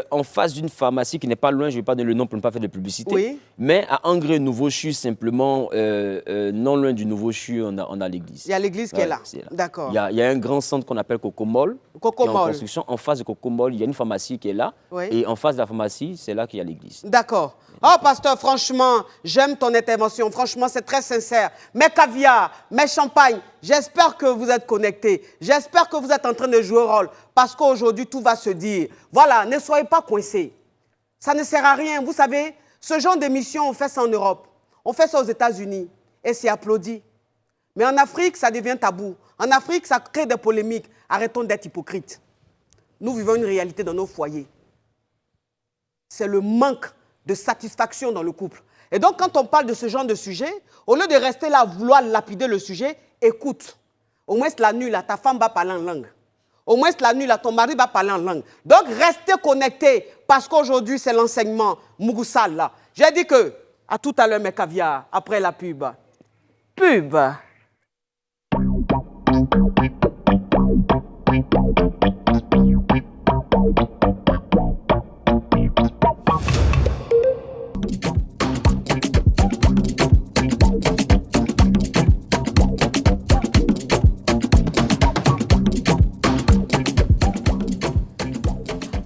B: en face d'une pharmacie qui n'est pas loin, je ne vais pas donner le nom pour ne pas faire de publicité.
A: Oui.
B: Mais à Angré-Nouveau-Chu, simplement, non loin du Nouveau-Chu, on a l'église.
A: Il y a l'église qui est là. D'accord.
B: Il y a un grand centre qu'on appelle Cocomol.
A: Cocomol.
B: Qui est en construction. En face de Cocomol, il y a une pharmacie qui est là.
A: Oui.
B: Et en face de la pharmacie, c'est là qu'il y a l'église.
A: D'accord. Oh, pasteur, franchement, j'aime ton intervention. Franchement, c'est très sincère. Mes caviars, mes champagnes, j'espère que vous êtes connectés. J'espère que vous êtes en train de jouer rôle. Parce qu'aujourd'hui, tout va se dire. Voilà, ne soyez pas coincés. Ça ne sert à rien. Vous savez, ce genre d'émission, on fait ça en Europe. On fait ça aux États-Unis. Et c'est applaudi. Mais en Afrique, ça devient tabou. En Afrique, ça crée des polémiques. Arrêtons d'être hypocrites. Nous vivons une réalité dans nos foyers. C'est le manque de satisfaction dans le couple. Et donc, quand on parle de ce genre de sujet, au lieu de rester là à vouloir lapider le sujet, écoute. Au moins, la nuit, là, ta femme va parler en langue. Au moins, la nuit, là, ton mari va parler en langue. Donc, restez connectés, parce qu'aujourd'hui, c'est l'enseignement Mugusal, là. J'ai dit que, à tout à l'heure, mes caviars, après la pub. Pub.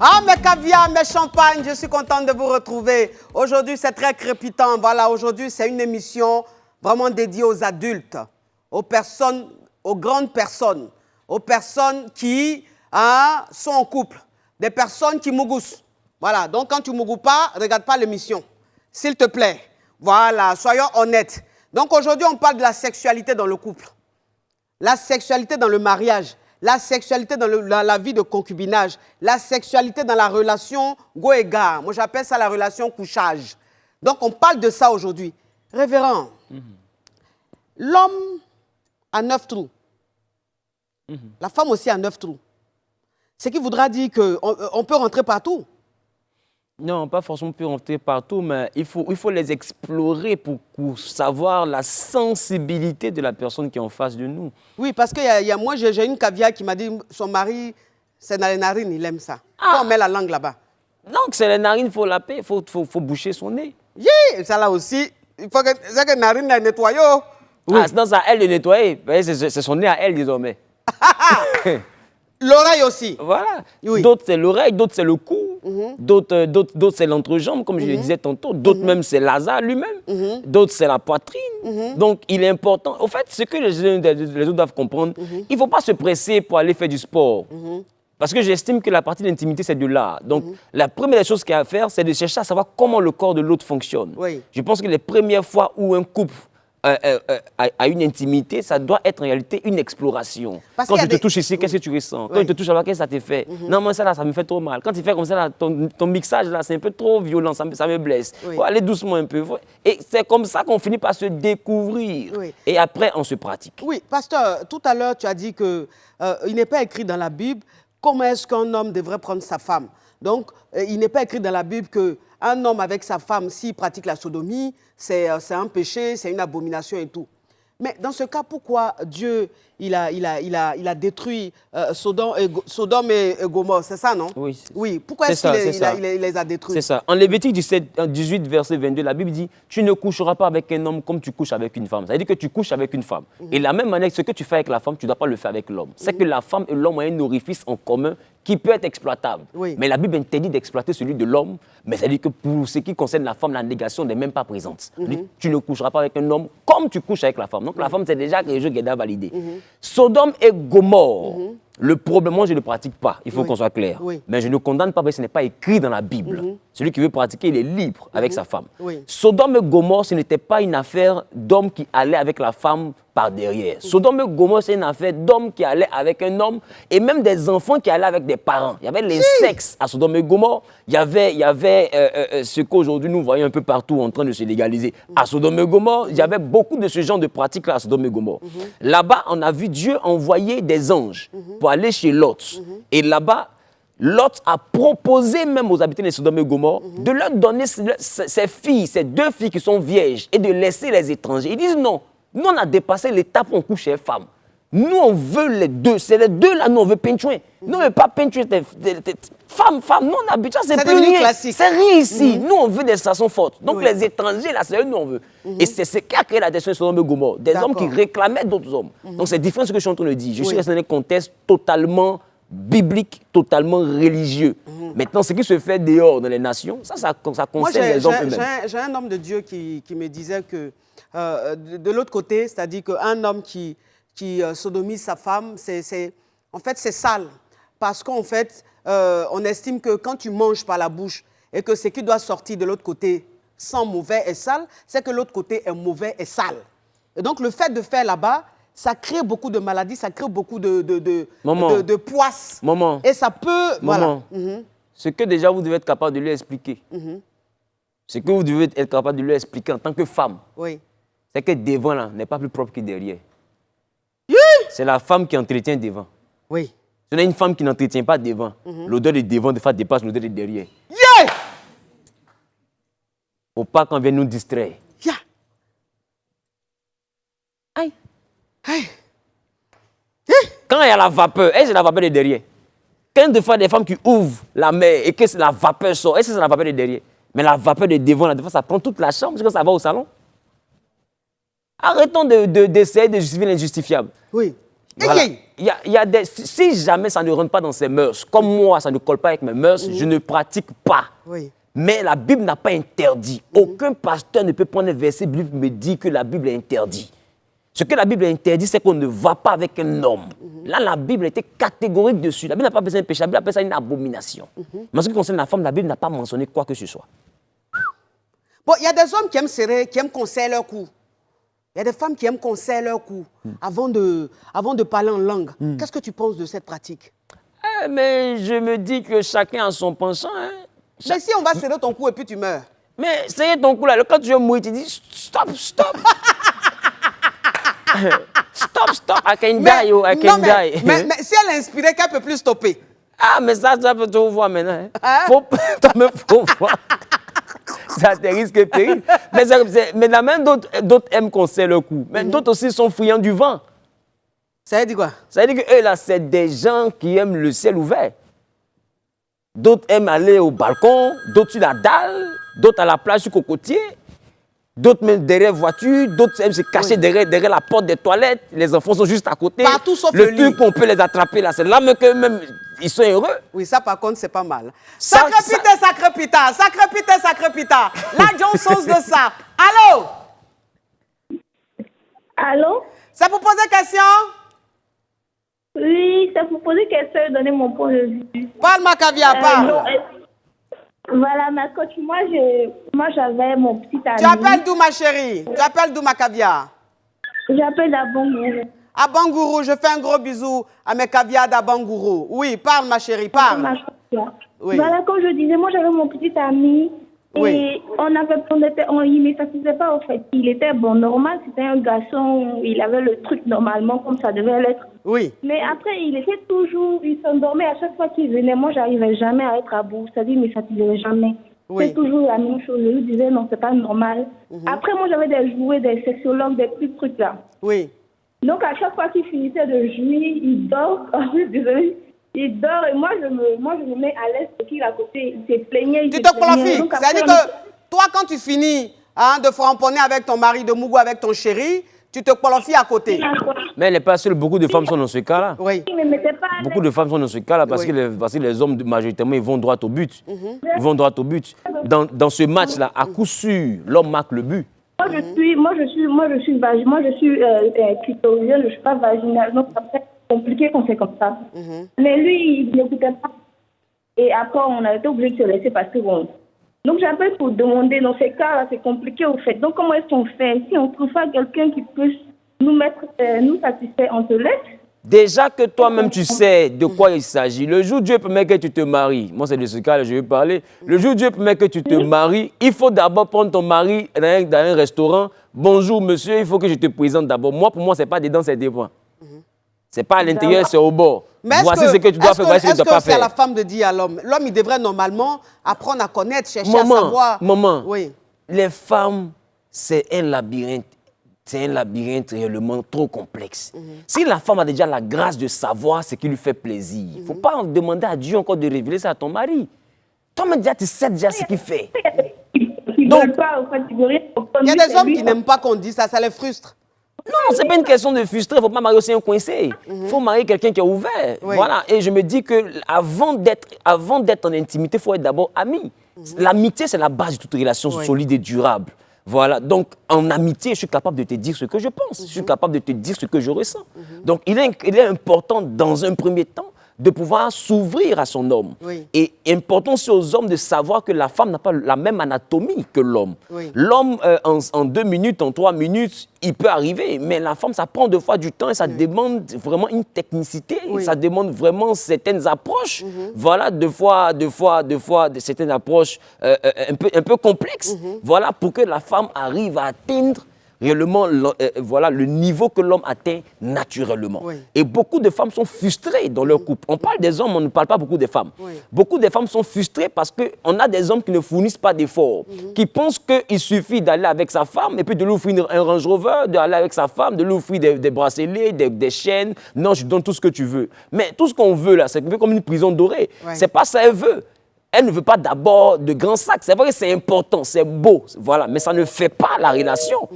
A: Ah, mes caviars, mes champagnes, je suis contente de vous retrouver. Aujourd'hui, c'est très crépitant. Voilà, aujourd'hui, c'est une émission vraiment dédiée aux adultes, aux personnes, aux grandes personnes, aux personnes qui sont en couple, des personnes qui mougoussent. Voilà, donc quand tu ne mougous pas, regarde pas l'émission, s'il te plaît. Voilà, soyons honnêtes. Donc aujourd'hui, on parle de la sexualité dans le couple, la sexualité dans le mariage, la sexualité dans la vie de concubinage, la sexualité dans la relation go et gars. Moi, j'appelle ça la relation couchage. Donc, on parle de ça aujourd'hui. Révérend, l'homme a 9 trous. La femme aussi a 9 trous. Ce qui voudra dire qu'on peut rentrer partout.
B: Non, pas forcément peut rentrer partout, mais il faut les explorer pour savoir la sensibilité de la personne qui est en face de nous.
A: Oui, parce que moi, j'ai une caviar qui m'a dit son mari, c'est dans les narines, il aime ça. Quand on met la langue là-bas.
B: Donc, c'est les narines, il faut laper, il faut boucher son nez.
A: Oui, ça là aussi, il faut que les narines la nettoient.
B: Oui. Ah, c'est à elle de nettoyer. C'est son nez à elle désormais.
A: L'oreille aussi.
B: Voilà.
A: Oui.
B: D'autres, c'est l'oreille, d'autres, c'est le cou. D'autres, c'est l'entrejambe, comme je le disais tantôt. D'autres, même, c'est Lazare lui-même. D'autres, c'est la poitrine. Donc, il est important. Au fait, ce que les autres doivent comprendre, il ne faut pas se presser pour aller faire du sport. Parce que j'estime que la partie de l'intimité, c'est de là. Donc, la première chose qu'il y a à faire, c'est de chercher à savoir comment le corps de l'autre fonctionne.
A: Oui.
B: Je pense que les premières fois où un couple à une intimité, ça doit être en réalité une exploration. Quand je te touche ici, qu'est-ce que tu ressens? Quand je te touche là-bas, qu'est-ce que ça te fait? Non, moi, ça, là, ça me fait trop mal. Quand tu fais comme ça, là, ton mixage, là, c'est un peu trop violent, ça me blesse. Il faut aller doucement un peu. Et c'est comme ça qu'on finit par se découvrir. Et après, on se pratique.
A: Oui, pasteur, tout à l'heure, tu as dit qu'il n'est pas écrit dans la Bible comment est-ce qu'un homme devrait prendre sa femme. Donc, il n'est pas écrit dans la Bible qu'un homme avec sa femme, s'il pratique la sodomie, c'est un péché, c'est une abomination et tout. Mais dans ce cas, pourquoi Dieu il a détruit Sodome et Gomorrhe? C'est ça, non?
B: Oui.
A: Oui. Pourquoi est-ce qu'il les a détruits?
B: C'est ça. En Lévitique 18, verset 22, la Bible dit « Tu ne coucheras pas avec un homme comme tu couches avec une femme ». Ça veut dire que tu couches avec une femme. Et de la même manière, ce que tu fais avec la femme, tu ne dois pas le faire avec l'homme. C'est que la femme et l'homme ont un orifice en commun qui peut être exploitable. Mais la Bible interdit d'exploiter celui de l'homme. Mais ça veut dire que pour ce qui concerne la femme, la négation n'est même pas présente. Tu ne coucheras pas avec un homme comme tu couches avec la femme. Donc la femme, c'est déjà quelque chose qui est déjà validé. Sodome et Gomorre, le problème, moi je ne le pratique pas, il faut qu'on soit clair. Mais je ne condamne pas parce que ce n'est pas écrit dans la Bible. Celui qui veut pratiquer, il est libre avec sa femme. Sodome et Gomorre, ce n'était pas une affaire d'homme qui allait avec la femme par derrière. Sodome et Gomorre, c'est une affaire d'homme qui allait avec un homme et même des enfants qui allaient avec des parents. Il y avait les sexes à Sodome et Gomorre. Il y avait ce qu'aujourd'hui nous voyons un peu partout en train de se légaliser. À Sodome et Gomorre, il y avait beaucoup de ce genre de pratiques-là à Sodome et Gomorre. Là-bas, on a vu Dieu envoyer des anges pour aller chez Lot. Et là-bas, Lot a proposé même aux habitants de Sodome et Gomorre de leur donner ses filles, ces deux filles qui sont vierges, et de laisser les étrangers. Ils disent non. Nous, on a dépassé l'étape où on couche les femmes. Nous, on veut les deux. C'est les deux là, nous, on veut peinturer. Nous, on ne veut pas peinturer femme. Nous, on habite ça, c'est plus rien. C'est rien ici. Nous, on veut des stations fortes. Donc, les étrangers, là, c'est eux, nous, on veut. Et c'est ce qui a créé la destruction de Sodome et Gomorre. Des hommes qui réclamaient d'autres hommes. Donc, c'est différent de ce que je suis en train de dire. Je suis resté dans un contexte totalement biblique, totalement religieux. Maintenant, ce qui se fait dehors dans les nations, ça concerne les hommes eux-mêmes.
A: J'ai un homme de Dieu qui me disait que de l'autre côté, c'est-à-dire qu'un homme qui sodomise sa femme, en fait, c'est sale. Parce qu'en fait, on estime que quand tu manges par la bouche et que ce qui doit sortir de l'autre côté sans mauvais et sale, c'est que l'autre côté est mauvais et sale. Et donc, le fait de faire là-bas, ça crée beaucoup de maladies, ça crée beaucoup de poisses. Et ça peut... Voilà.
B: Ce que déjà vous devez être capable de lui expliquer. Ce que vous devez être capable de lui expliquer en tant que femme. C'est que devant là n'est pas plus propre que derrière. C'est la femme qui entretient devant. Ce n'est une femme qui n'entretient pas devant. L'odeur de devant, des fois, dépasse l'odeur de derrière. Faut pas qu'on vienne nous distraire. Aïe. Quand il y a la vapeur, c'est la vapeur de derrière. Quand des fois des femmes qui ouvrent la mer et que la vapeur sort, c'est la vapeur de derrière. Mais la vapeur de devant, là, des fois, ça prend toute la chambre parce que ça va au salon. Arrêtons d'essayer de justifier l'injustifiable. Voilà. Si jamais ça ne rentre pas dans ses mœurs, comme moi, ça ne colle pas avec mes mœurs, je ne pratique pas. Mais la Bible n'a pas interdit. Aucun pasteur ne peut prendre un verset biblique et me dire que la Bible est interdite. Ce que la Bible interdit, c'est qu'on ne va pas avec un homme. Là, la Bible était catégorique dessus. La Bible n'a pas besoin de péché, la Bible appelle ça une abomination. Mais en ce qui concerne la femme, la Bible n'a pas mentionné quoi que ce soit.
A: Bon, il y a des hommes qui aiment serrer, qui aiment qu'on serre leur cou. Il y a des femmes qui aiment qu'on serre leur cou avant de parler en langue. Qu'est-ce que tu penses de cette pratique?
B: Mais je me dis que chacun a son penchant.
A: Mais si on va serrer ton cou et puis tu meurs?
B: Mais serrer ton cou là, quand tu veux mourir, tu dis stop. Stop, I can die, I can die.
A: Mais si elle est inspirée, qu'elle ne peut plus stopper.
B: Ah, mais ça peut te voir maintenant. Faut voir. Ça te risque péril. Mais la main, d'autres aiment qu'on serre le cou. Mais d'autres aussi sont friands du vent.
A: Ça veut dire quoi?
B: Ça veut dire que eux, là, c'est des gens qui aiment le ciel ouvert. D'autres aiment aller au balcon, d'autres sur la dalle, d'autres à la plage sur cocotier. D'autres même derrière voiture, d'autres aiment se cacher derrière la porte des toilettes. Les enfants sont juste à côté.
A: Partout sauf le lit.
B: Le truc qu'on peut les attraper là, c'est là même qu'eux-mêmes, ils sont heureux.
A: Oui, ça par contre, c'est pas mal. Sacré pita. La Johnson de ça. Allô?
F: Allô?
A: C'est pour poser question?
F: Oui, c'est pour poser question et donner mon point de vue.
A: Parle, ma caviar, parle.
F: Voilà, ma coach, moi j'avais mon petit ami.
A: Tu appelles d'où, ma chérie? Tu appelles d'où, ma caviar?
F: J'appelle d'Abangourou.
A: À Bangourou, je fais un gros bisou à mes caviars d'Abangourou. Oui, parle, ma chérie, parle.
F: Oui. Voilà, comme je disais, moi j'avais mon petit ami. Et il ne satisfaisait pas au fait. Il était bon, normal, c'était un garçon, il avait le truc normalement comme ça devait l'être.
A: Oui.
F: Mais après, il s'endormait à chaque fois qu'il venait. Moi, j'arrivais jamais à être à bout. C'est-à-dire, il ne me satisfaisait jamais.
A: Oui.
F: C'est toujours la même chose. Je lui disais, non, c'est pas normal. Après, moi, j'avais des jouets, des sexologues, des petits trucs là.
A: Oui.
F: Donc, à chaque fois qu'il finissait de jouer, il dort. Désolé. Il dort et moi je me mets à l'aise parce qu'il à côté, il se plaignait.
A: Tu te qualifies. C'est-à-dire que toi, quand tu finis de framponner avec ton mari, de mougou avec ton chéri, tu te qualifies à côté.
B: Mais elle n'est pas seule. Beaucoup de femmes sont dans ce cas-là.
A: Oui.
B: Beaucoup de femmes sont dans ce cas-là parce que les hommes, majoritairement, ils vont droit au but. Ils vont droit au but. Dans ce match-là, à coup sûr, l'homme marque le but.
F: Moi, je suis clitorienne, je ne suis pas vaginale. Donc, après, compliqué quand c'est comme ça. Mais lui, il n'écoutait pas. Et après, on a été obligé de se laisser parce que bon. Donc, j'appelle pour demander, dans ces cas-là, c'est compliqué au fait. Donc, comment est-ce qu'on fait? Si on ne trouve pas quelqu'un qui peut nous satisfaire, on se laisse?
B: Déjà que toi-même, tu sais de quoi il s'agit. Le jour où Dieu permet que tu te maries, moi, c'est de ce cas-là que je vais parler. Le jour où Dieu permet que tu te maries, il faut d'abord prendre ton mari dans un restaurant. Bonjour, monsieur, il faut que je te présente d'abord. Moi, pour moi, ce n'est pas dedans, c'est des points. Ce n'est pas à l'intérieur, c'est au bord. Voici ce que tu dois faire, voici ce que tu ne dois pas faire.
A: Est-ce que c'est à la femme de dire à l'homme? L'homme, il devrait normalement apprendre à connaître, chercher à savoir.
B: Oui. Les femmes, c'est un labyrinthe. C'est un labyrinthe réellement trop complexe. Si la femme a déjà la grâce de savoir ce qui lui fait plaisir, il ne faut pas demander à Dieu encore de révéler ça à ton mari. Toi-même, tu sais déjà ce qu'il fait.
A: Donc, il y a des hommes qui n'aiment pas qu'on dise ça, ça les frustre.
B: Non, ce n'est pas une question de frustrer. Il ne faut pas marier aussi un coincé. Il faut marier quelqu'un qui est ouvert. Oui. Voilà. Et je me dis qu'avant d'être en intimité, il faut être d'abord ami. L'amitié, c'est la base de toute relation solide et durable. Voilà. Donc, en amitié, je suis capable de te dire ce que je pense. Je suis capable de te dire ce que je ressens. Donc, il est important, dans un premier temps, de pouvoir s'ouvrir à son homme. Oui. Et important aussi aux hommes de savoir que la femme n'a pas la même anatomie que l'homme. Oui. L'homme, en 2 minutes, en 3 minutes, il peut arriver. Mais la femme, ça prend deux fois du temps et ça demande vraiment une technicité. Ça demande vraiment certaines approches. Voilà, deux fois, certaines approches un peu complexes. Voilà, pour que la femme arrive à atteindre réellement voilà, le niveau que l'homme atteint naturellement. Oui. Et beaucoup de femmes sont frustrées dans leur couple. On parle des hommes, on ne parle pas beaucoup des femmes. Oui. Beaucoup de femmes sont frustrées parce qu'on a des hommes qui ne fournissent pas d'efforts, qui pensent qu'il suffit d'aller avec sa femme et puis de lui offrir un Range Rover, d'aller avec sa femme, de lui offrir des bracelets, des chaînes. Non, je donne tout ce que tu veux. Mais tout ce qu'on veut là, c'est comme une prison dorée. Oui. C'est pas ça qu'elle veut. Elle ne veut pas d'abord de grands sacs. C'est vrai que c'est important, c'est beau, voilà, mais ça ne fait pas la relation.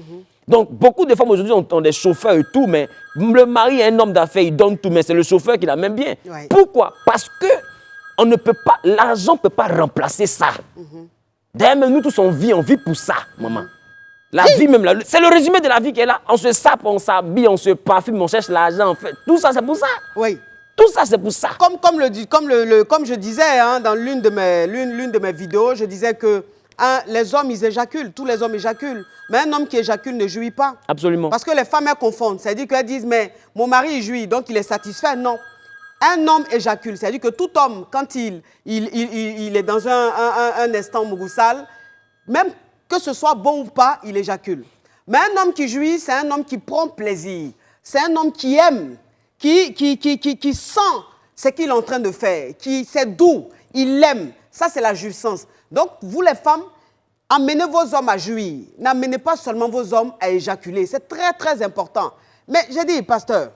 B: Donc, beaucoup de femmes aujourd'hui ont des chauffeurs et tout, mais le mari est un homme d'affaires, il donne tout, mais c'est le chauffeur qui l'aime bien. Oui. Pourquoi? Parce que on ne peut pas, l'argent ne peut pas remplacer ça. D'ailleurs, même nous tous, on vit pour ça, maman. La vie même, c'est le résumé de la vie qui est là. On se sape, on s'habille, on se parfume, on cherche l'argent, en fait. Tout ça, c'est pour ça. Oui. Tout ça, c'est pour ça. Comme
A: je disais dans l'une de mes vidéos, je disais que les hommes, ils éjaculent. Tous les hommes éjaculent. Mais un homme qui éjacule ne jouit pas.
B: Absolument.
A: Parce que les femmes, elles confondent. C'est-à-dire qu'elles disent, mais mon mari, il jouit, donc il est satisfait. Non. Un homme éjacule. C'est-à-dire que tout homme, quand il est dans un instant mougoussal, même que ce soit bon ou pas, il éjacule. Mais un homme qui jouit, c'est un homme qui prend plaisir. C'est un homme qui aime, qui sent ce qu'il est en train de faire, c'est doux, il l'aime. Ça, c'est la jouissance. Donc, vous les femmes, amenez vos hommes à jouir. N'amenez pas seulement vos hommes à éjaculer. C'est très, très important. Mais j'ai dit, pasteur,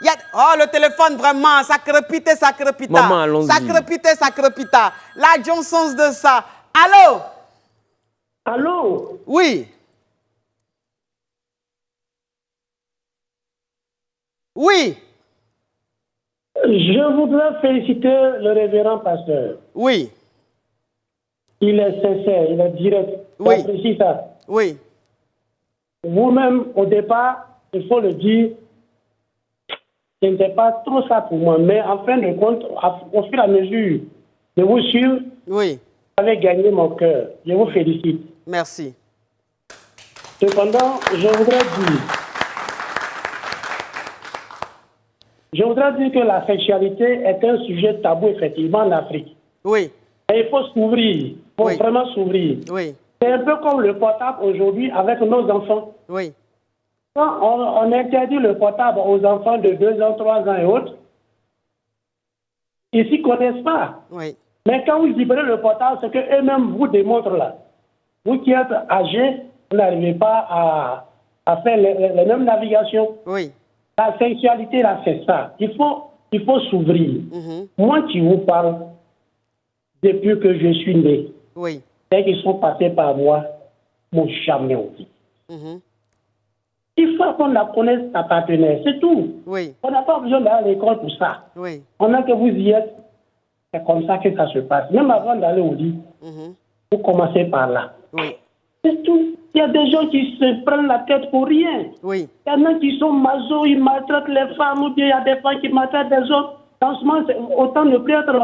A: oh, le téléphone, vraiment, ça crepite, ça crepita.
B: Maman, allons-y.
A: Ça crepite, ça crepita. La Johnson's de ça. Allô?
G: Allô?
A: Oui. Oui.
G: Je voudrais féliciter le révérend pasteur.
A: Oui.
G: Il est sincère, il est direct.
A: Oui.
G: J'apprécie ça.
A: Oui.
G: Vous-même, au départ, il faut le dire, ce n'était pas trop ça pour moi. Mais en fin de compte, au fur et à mesure Je vous suis.
A: Oui.
G: Vous avez gagné mon cœur. Je vous félicite.
A: Merci.
G: Cependant, je voudrais dire que la sexualité est un sujet tabou, effectivement, en Afrique.
A: Oui.
G: Et il faut s'ouvrir. Il faut vraiment s'ouvrir.
A: Oui.
G: C'est un peu comme le portable aujourd'hui avec nos enfants.
A: Oui.
G: Quand on interdit le portable aux enfants de 2 ans, 3 ans et autres, ils ne s'y connaissent pas.
A: Oui.
G: Mais quand vous libérez le portable, c'est qu'eux-mêmes vous démontrent là. Vous qui êtes âgés, vous n'arrivez pas à faire les mêmes navigations.
A: Oui.
G: La sexualité, là, c'est ça. Il faut s'ouvrir. Moi qui vous parle, depuis que je suis né,
A: oui.
G: dès qu'ils sont passés par moi, m'ont jamais oublié. Il faut qu'on connaisse sa partenaire, c'est tout.
A: Oui.
G: On n'a pas besoin d'aller à l'école pour ça.
A: Oui.
G: On a que vous y êtes, c'est comme ça que ça se passe. Même avant d'aller au lit, vous commencez par là.
A: Oui.
G: C'est tout. Il y a des gens qui se prennent la tête pour rien.
A: Oui.
G: Il y en a qui sont masos, ils maltraitent les femmes, ou bien il y a des femmes qui maltraitent des hommes. Franchement, autant ne plus être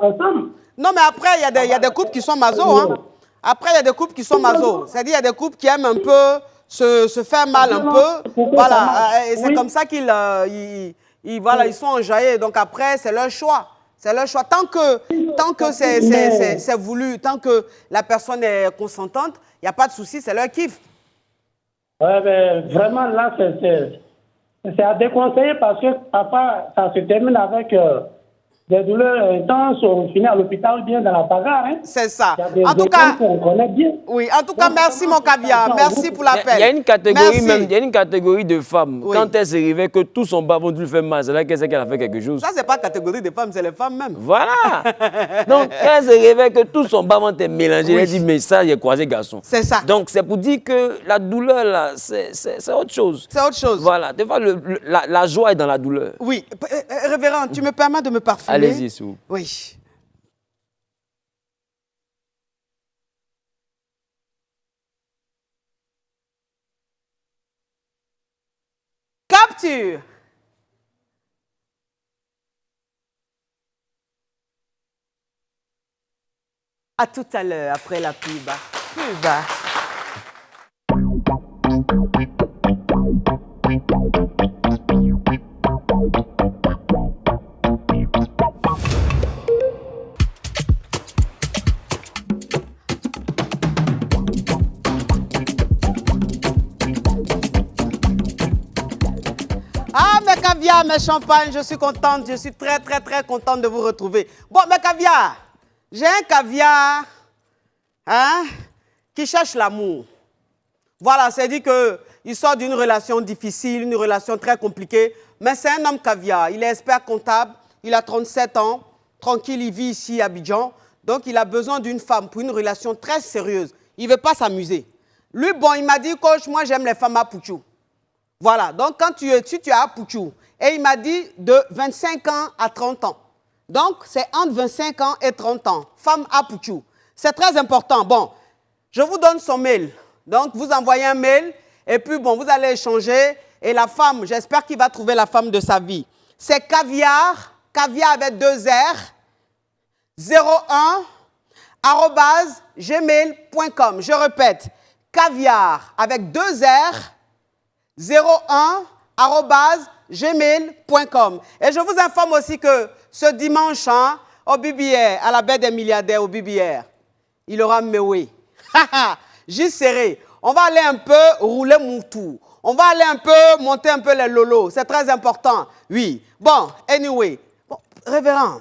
G: ensemble.
A: Non, mais après, il y a des couples qui sont masos. Hein. Après, il y a des couples qui sont masos. C'est-à-dire, il y a des couples qui aiment un peu se faire mal un peu. Voilà. Et c'est comme ça qu'ils ils sont enjaillés. Donc après, c'est leur choix. C'est leur choix. Tant que c'est voulu, tant que la personne est consentante, il n'y a pas de souci, c'est leur kiff.
G: Ouais, mais vraiment, là, c'est à déconseiller parce que parfois, ça se termine avec des douleurs intenses, on finit à l'hôpital bien dans la bagarre. Hein.
A: C'est ça.
G: En tout cas, on connaît bien.
A: Oui, en tout cas, merci mon caviar. Merci pour l'appel.
B: Il y a une catégorie il y a une catégorie de femmes. Oui. Quand elles se réveillent que tous son bas vont lui faire mal, c'est là qu'elle sait qu'elle a fait quelque chose.
A: Ça, c'est pas catégorie de femmes, c'est les femmes même.
B: Voilà. Donc, quand elle se réveille que tous son bas vont être mélangés, elle dit, mais ça, il a croisé garçon.
A: C'est ça.
B: Donc, c'est pour dire que la douleur, là, c'est autre chose.
A: C'est autre chose.
B: Voilà. Des fois, la joie est dans la douleur.
A: Oui. Révérend, tu me permets de me parfumer?
B: Allez-y, s'il vous plaît.
A: Oui. Capture. À tout à l'heure, après la pub. Pub. Ah, mes caviars, mes champagnes, je suis contente, je suis très contente de vous retrouver. Bon, mes caviars, j'ai un caviar qui cherche l'amour. Voilà, c'est dit qu'il sort d'une relation difficile, une relation très compliquée, mais c'est un homme caviar. Il est expert comptable, il a 37 ans, tranquille, il vit ici à Abidjan. Donc, il a besoin d'une femme pour une relation très sérieuse. Il ne veut pas s'amuser. Lui, bon, il m'a dit, coach, moi, j'aime les femmes à Pouchou. Voilà, donc si tu es à Pouchou, et il m'a dit de 25 ans à 30 ans. Donc, c'est entre 25 ans et 30 ans. Femme à Pouchou. C'est très important. Bon, je vous donne son mail. Donc, vous envoyez un mail, et puis, bon, vous allez échanger. Et la femme, j'espère qu'il va trouver la femme de sa vie. C'est caviar avec 2 R, 01, @gmail.com. Je répète, caviar avec 2 R, 01 @gmail.com. Et je vous informe aussi que ce dimanche, au BBR, à la baie des milliardaires au BBR, il aura Mewé. Juste serré. On va aller un peu rouler mon tour. On va aller un peu monter un peu les lolos. C'est très important. Oui. Bon, anyway. Bon, révérend.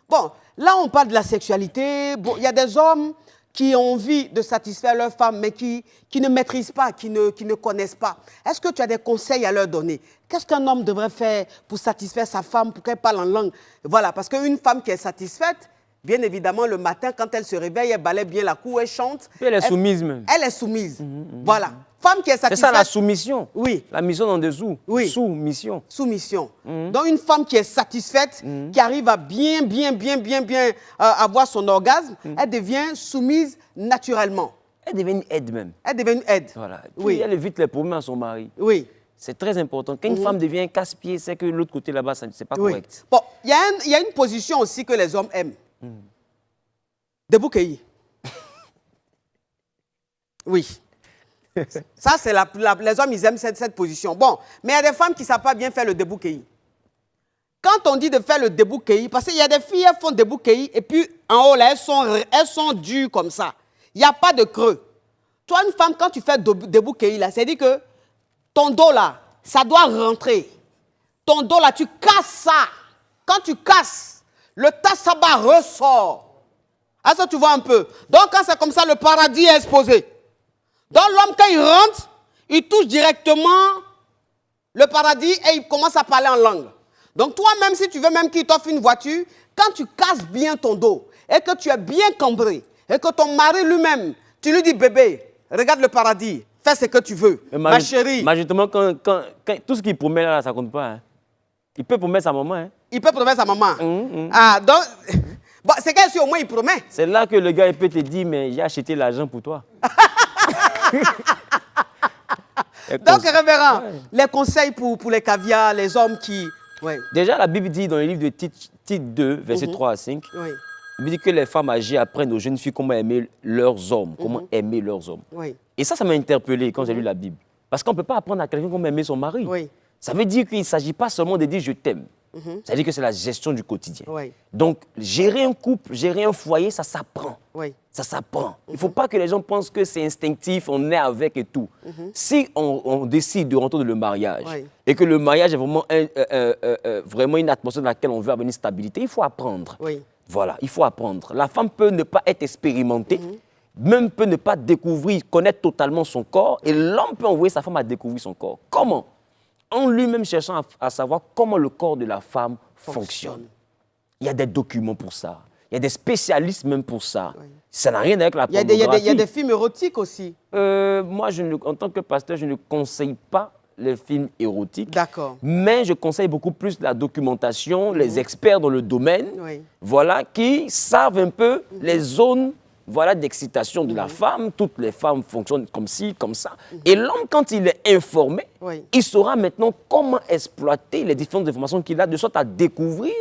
A: Bon, là, on parle de la sexualité. Bon, il y a des hommes qui ont envie de satisfaire leur femme, mais qui ne maîtrisent pas, qui ne connaissent pas. Est-ce que tu as des conseils à leur donner? Qu'est-ce qu'un homme devrait faire pour satisfaire sa femme, pour qu'elle parle en langue? Voilà, parce qu'une femme qui est satisfaite, bien évidemment, le matin, quand elle se réveille, elle balaie bien la cour, elle chante.
B: Puis elle est soumise même.
A: Elle est soumise. Voilà. Femme qui est satisfaite.
B: C'est ça la soumission.
A: Oui.
B: La mission en dessous.
A: Oui.
B: Soumission.
A: Soumission. Donc une femme qui est satisfaite, qui arrive à bien avoir son orgasme, elle devient soumise naturellement.
B: Elle devient une aide même.
A: Elle devient une aide.
B: Voilà. Puis
A: Oui.
B: elle évite les problèmes à son mari.
A: Oui.
B: C'est très important. Quand une femme devient un casse-pied, c'est que l'autre côté là-bas, c'est pas correct.
A: Bon, il y a une position aussi que les hommes aiment. Deboukei. Oui. Ça, c'est les hommes, ils aiment cette position. Bon, mais il y a des femmes qui ne savent pas bien faire le deboukei. Quand on dit de faire le deboukei, parce qu'il y a des filles, elles font deboukei, et puis en haut, là, elles sont dures comme ça. Il n'y a pas de creux. Toi, une femme, quand tu fais deboukei, là, c'est-à-dire que ton dos, là, ça doit rentrer. Ton dos, là, tu casses ça. Quand tu casses, le tassaba ressort. Est-ce que tu vois un peu? Donc, quand c'est comme ça, le paradis est exposé. Donc, l'homme, quand il rentre, il touche directement le paradis et il commence à parler en langue. Donc, toi, même si tu veux même qu'il t'offre une voiture, quand tu casses bien ton dos et que tu es bien cambré et que ton mari lui-même, tu lui dis, bébé, regarde le paradis, fais ce que tu veux, ma chérie.
B: Mais justement, quand tout ce qu'il promet là, ça ne compte pas. Hein. Il peut promettre sa maman. Hein.
A: Il peut promettre sa maman. Ah, donc, bon, c'est qu'elle si au moins il promet.
B: C'est là que le gars il peut te dire, mais j'ai acheté l'argent pour toi.
A: Donc, révérend, les conseils pour les caviars, les hommes qui... Ouais.
B: Déjà, la Bible dit dans le livre de Tite 2, versets 3 à 5, il dit que les femmes âgées apprennent aux jeunes filles comment aimer leurs hommes, comment aimer leurs hommes. Oui. Et ça m'a interpellé quand j'ai lu la Bible. Parce qu'on ne peut pas apprendre à quelqu'un comment aimer son mari. Oui. Ça veut dire qu'il ne s'agit pas seulement de dire « je t'aime ». Ça veut dire que c'est la gestion du quotidien. Oui. Donc, gérer un couple, gérer un foyer, ça s'apprend. Oui. Ça s'apprend. Il ne faut pas que les gens pensent que c'est instinctif, on est avec et tout. Si on décide de rentrer dans le mariage et que le mariage est vraiment, vraiment une atmosphère dans laquelle on veut avoir une stabilité, il faut apprendre. Oui. Voilà, il faut apprendre. La femme peut ne pas être expérimentée, même peut ne pas découvrir, connaître totalement son corps, et l'homme peut envoyer sa femme à découvrir son corps. Comment? En lui-même cherchant à savoir comment le corps de la femme fonctionne. Il y a des documents pour ça. Il y a des spécialistes même pour ça. Oui. Ça n'a rien à voir avec la pornographie.
A: Il y a des films érotiques aussi.
B: Moi, en tant que pasteur, je ne conseille pas les films érotiques. D'accord. Mais je conseille beaucoup plus la documentation, les experts dans le domaine, voilà, qui savent un peu les zones d'excitation de la femme. Toutes les femmes fonctionnent comme ci, comme ça. Et l'homme, quand il est informé, il saura maintenant comment exploiter les différentes informations qu'il a, de sorte à découvrir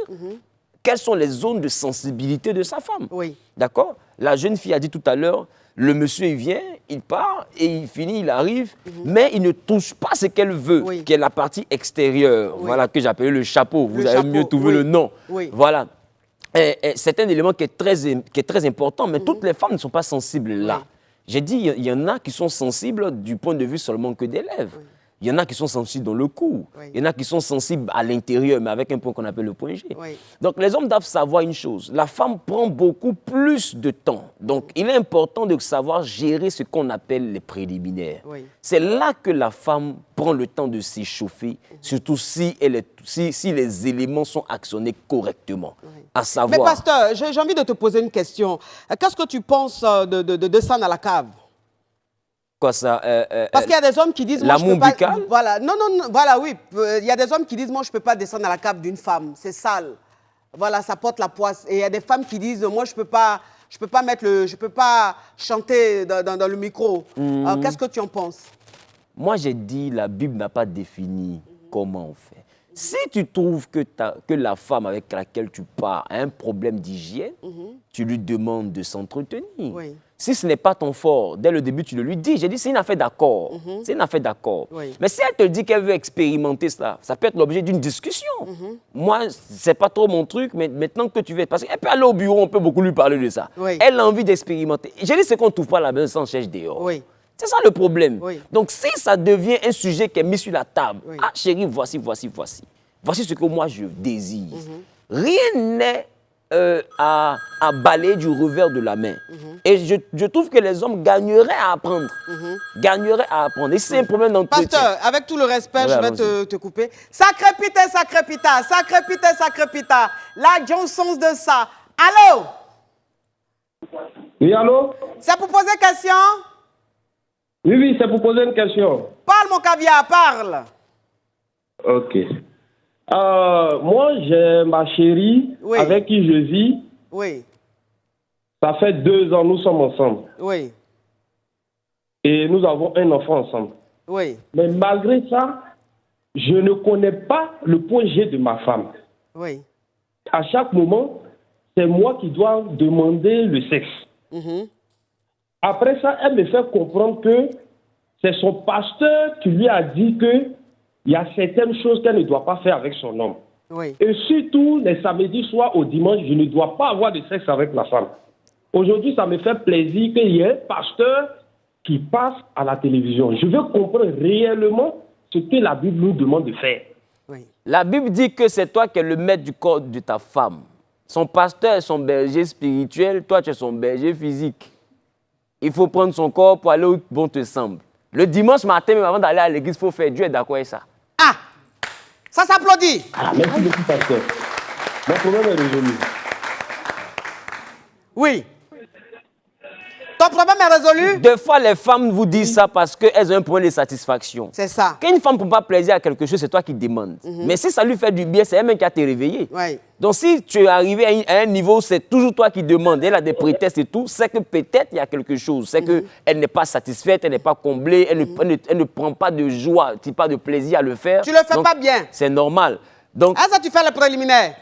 B: quelles sont les zones de sensibilité de sa femme. Oui. D'accord? La jeune fille a dit tout à l'heure, le monsieur, il vient, il part, et il finit, il arrive, mais il ne touche pas ce qu'elle veut, qui est la partie extérieure, voilà, que j'appelle le chapeau. Vous avez mieux trouvé le nom. Oui. Voilà. C'est un élément qui est très important, mais toutes les femmes ne sont pas sensibles là. Oui. J'ai dit, il y en a qui sont sensibles du point de vue seulement que des lèvres. Oui. Il y en a qui sont sensibles dans le cou. Oui. Il y en a qui sont sensibles à l'intérieur, mais avec un point qu'on appelle le point G. Oui. Donc, les hommes doivent savoir une chose. La femme prend beaucoup plus de temps. Donc, il est important de savoir gérer ce qu'on appelle les préliminaires. Oui. C'est là que la femme prend le temps de s'échauffer, surtout si les éléments sont actionnés correctement. Oui. À savoir...
A: Mais pasteur, j'ai envie de te poser une question. Qu'est-ce que tu penses de descendre à la cave?
B: Quoi ça
A: Parce qu'il y a des hommes qui disent...
B: L'amour buccal?
A: Voilà, non, voilà, oui. Il y a des hommes qui disent, moi, je ne peux pas descendre à la cave d'une femme, c'est sale. Voilà, ça porte la poisse. Et il y a des femmes qui disent, moi, je peux pas chanter dans le micro. Qu'est-ce que tu en penses?
B: Moi, j'ai dit, la Bible n'a pas défini comment on fait. Si tu trouves que la femme avec laquelle tu pars a un problème d'hygiène, tu lui demandes de s'entretenir. Oui. Si ce n'est pas ton fort, dès le début, tu le lui dis. J'ai dit, c'est une affaire d'accord. C'est une affaire d'accord. Oui. Mais si elle te dit qu'elle veut expérimenter cela, ça peut être l'objet d'une discussion. Moi, ce n'est pas trop mon truc, mais maintenant que tu veux... Parce qu'elle peut aller au bureau, on peut beaucoup lui parler de ça. Oui. Elle a envie d'expérimenter. J'ai dit, c'est qu'on ne trouve pas la maison sans cherche dehors. Oui. C'est ça le problème. Oui. Donc, si ça devient un sujet qui est mis sur la table, ah chérie, voici ce que moi je désire. Rien n'est à balayer du revers de la main. Et je trouve que les hommes gagneraient à apprendre. Gagneraient à apprendre. Et c'est un problème d'entretien.
A: Pasteur, avec tout le respect, je vais te couper. Sacré pita, sacré pita, sacré pita, sacré pita. La Johnson de ça. Allô?
E: Oui, allô?
A: C'est pour poser question?
E: Oui, c'est pour poser une question.
A: Parle, mon caviar, parle.
E: Ok. Moi, j'ai ma chérie avec qui je vis. Oui. Ça fait 2 ans, nous sommes ensemble. Oui. Et nous avons un enfant ensemble. Oui. Mais malgré ça, je ne connais pas le point G de ma femme. Oui. À chaque moment,
H: c'est moi qui dois demander le sexe. Après ça, elle me fait comprendre que c'est son pasteur qui lui a dit qu'il y a certaines choses qu'elle ne doit pas faire avec son homme.
A: Oui.
H: Et surtout, les samedis soirs au dimanche, je ne dois pas avoir de sexe avec la femme. Aujourd'hui, ça me fait plaisir qu'il y ait un pasteur qui passe à la télévision. Je veux comprendre réellement ce que la Bible nous demande de faire.
A: Oui.
B: La Bible dit que c'est toi qui es le maître du corps de ta femme. Son pasteur est son berger spirituel, toi tu es son berger physique. Il faut prendre son corps pour aller où bon te semble. Le dimanche matin, même avant d'aller à l'église, il faut faire. Dieu est d'accord avec ça.
A: Ah, ça s'applaudit.
H: Ah, merci beaucoup, pasteur. Mon problème est résolu.
A: Oui. Ton problème est résolu?
B: Des fois, les femmes vous disent ça parce qu'elles ont un problème de satisfaction.
A: C'est ça.
B: Quand une femme ne peut pas plaisir à quelque chose, c'est toi qui demandes. Mais si ça lui fait du bien, c'est elle-même qui a te réveillé.
A: Oui.
B: Donc, si tu es arrivé à un niveau, c'est toujours toi qui demandes. Elle a des prétextes et tout. C'est que peut-être il y a quelque chose. C'est qu'elle n'est pas satisfaite, elle n'est pas comblée, elle ne prend pas de joie, pas de plaisir à le faire.
A: Tu ne le fais pas bien.
B: C'est normal. Donc,
A: est-ce que tu fais le préliminaire?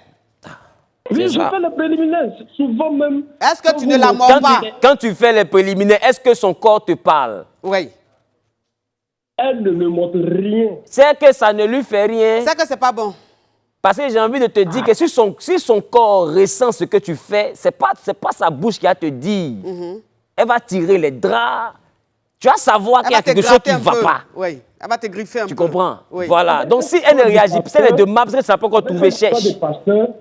H: Oui, je fais les préliminaires, souvent même.
A: Est-ce que tu ne la mords pas?
B: Quand tu fais les préliminaires, est-ce que son corps te parle?
A: Oui.
H: Elle ne me montre rien.
B: C'est que ça ne lui fait rien.
A: C'est que c'est pas bon.
B: Parce que j'ai envie de te dire que si son corps ressent ce que tu fais, c'est pas sa bouche qui va te dire. Elle va tirer les draps. Tu vas savoir qu'il y a quelque chose qui ne va pas.
A: Oui, elle va te griffer un peu.
B: Tu comprends?
A: Oui.
B: Voilà. Donc si elle ne réagit pas, si elle est de map, parce que ça peut encore trouver cherche.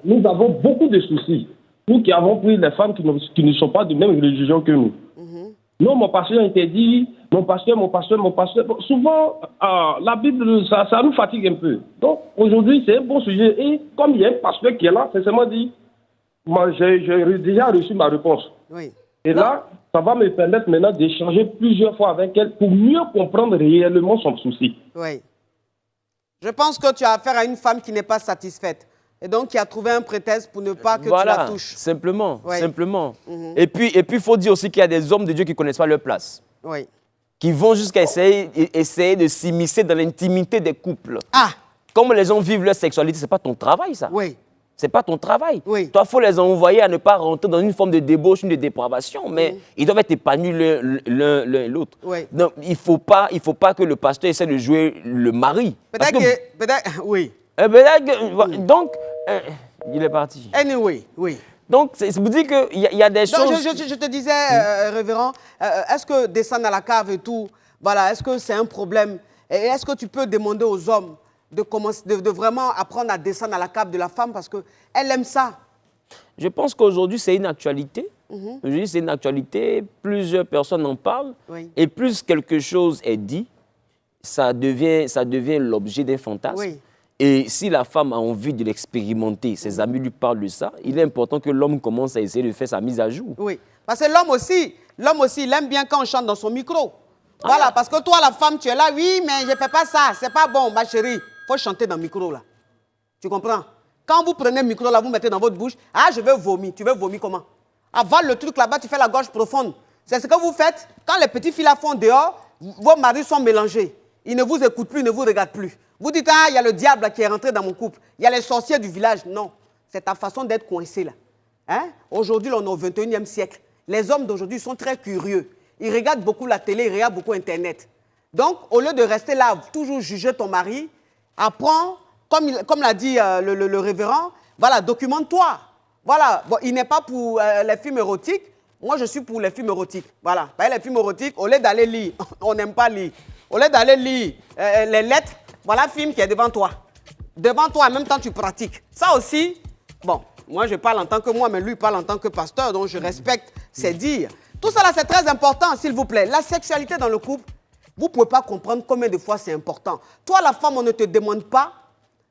H: Nous avons beaucoup de soucis. Nous qui avons pris les femmes qui ne sont pas de même religion que nous. Non, mon pasteur interdit, mon pasteur. Souvent, la Bible, ça nous fatigue un peu. Donc, aujourd'hui, c'est un bon sujet. Et comme il y a un pasteur qui est là, c'est seulement dit, moi, j'ai déjà reçu ma réponse.
A: Oui.
H: Et là, ça va me permettre maintenant d'échanger plusieurs fois avec elle pour mieux comprendre réellement son souci.
A: Oui. Je pense que tu as affaire à une femme qui n'est pas satisfaite. Et donc, qui a trouvé un prétexte pour ne pas que tu la touches.
B: Simplement,
A: oui.
B: simplement. Et puis, il faut dire aussi qu'il y a des hommes de Dieu qui ne connaissent pas leur place.
A: Oui.
B: Qui vont jusqu'à essayer de s'immiscer dans l'intimité des couples.
A: Ah!
B: Comme les gens vivent leur sexualité, ce n'est pas ton travail, ça.
A: Oui.
B: Ce n'est pas ton travail.
A: Oui.
B: Toi, il faut les envoyer à ne pas rentrer dans une forme de débauche, de dépravation, mais ils doivent être épanouis l'un et l'autre.
A: Oui.
B: Donc, il ne faut pas que le pasteur essaie de jouer le mari.
A: Peut-être que... Oui.
B: Donc, il est parti.
A: Anyway, oui.
B: Donc, c'est vous dire qu'il y a des choses...
A: Je te disais, révérend, est-ce que descendre à la cave et tout, voilà, est-ce que c'est un problème? Et est-ce que tu peux demander aux hommes de vraiment apprendre à descendre à la cave de la femme parce qu'elle aime ça?
B: Je pense qu'aujourd'hui, c'est une actualité. Aujourd'hui, c'est une actualité. Plusieurs personnes en parlent.
A: Oui.
B: Et plus quelque chose est dit, ça devient l'objet d'un fantasme.
A: Oui.
B: Et si la femme a envie de l'expérimenter, ses amis lui parlent de ça, il est important que l'homme commence à essayer de faire sa mise à jour.
A: Oui, parce que l'homme aussi, il aime bien quand on chante dans son micro. Voilà, parce que toi, la femme, tu es là, oui, mais je ne fais pas ça, c'est pas bon, ma chérie. Il faut chanter dans le micro, là. Tu comprends? Quand vous prenez le micro, là, vous mettez dans votre bouche, ah, je veux vomir. Tu veux vomir comment? Avale le truc là-bas, tu fais la gorge profonde. C'est ce que vous faites. Quand les petits filles la font dehors, vos maris sont mélangés. Ils ne vous écoutent plus, ils ne vous regardent plus. Vous dites, ah, il y a le diable qui est rentré dans mon couple. Il y a les sorciers du village. Non, c'est ta façon d'être coincé là. Hein? Aujourd'hui, on est au 21e siècle. Les hommes d'aujourd'hui sont très curieux. Ils regardent beaucoup la télé, ils regardent beaucoup Internet. Donc, au lieu de rester là, toujours juger ton mari, apprends, comme l'a dit le révérend, voilà, documente-toi. Voilà, bon, il n'est pas pour les films érotiques. Moi, je suis pour les films érotiques. Voilà, les films érotiques, au lieu d'aller lire, on n'aime pas lire. Au lieu d'aller lire les lettres, voilà un film qui est devant toi. Devant toi, en même temps, tu pratiques. Ça aussi, bon, moi, je parle en tant que moi, mais lui parle en tant que pasteur, donc je respecte ses dires. Tout ça, là, c'est très important, s'il vous plaît. La sexualité dans le couple, vous ne pouvez pas comprendre combien de fois c'est important. Toi, la femme, on ne te demande pas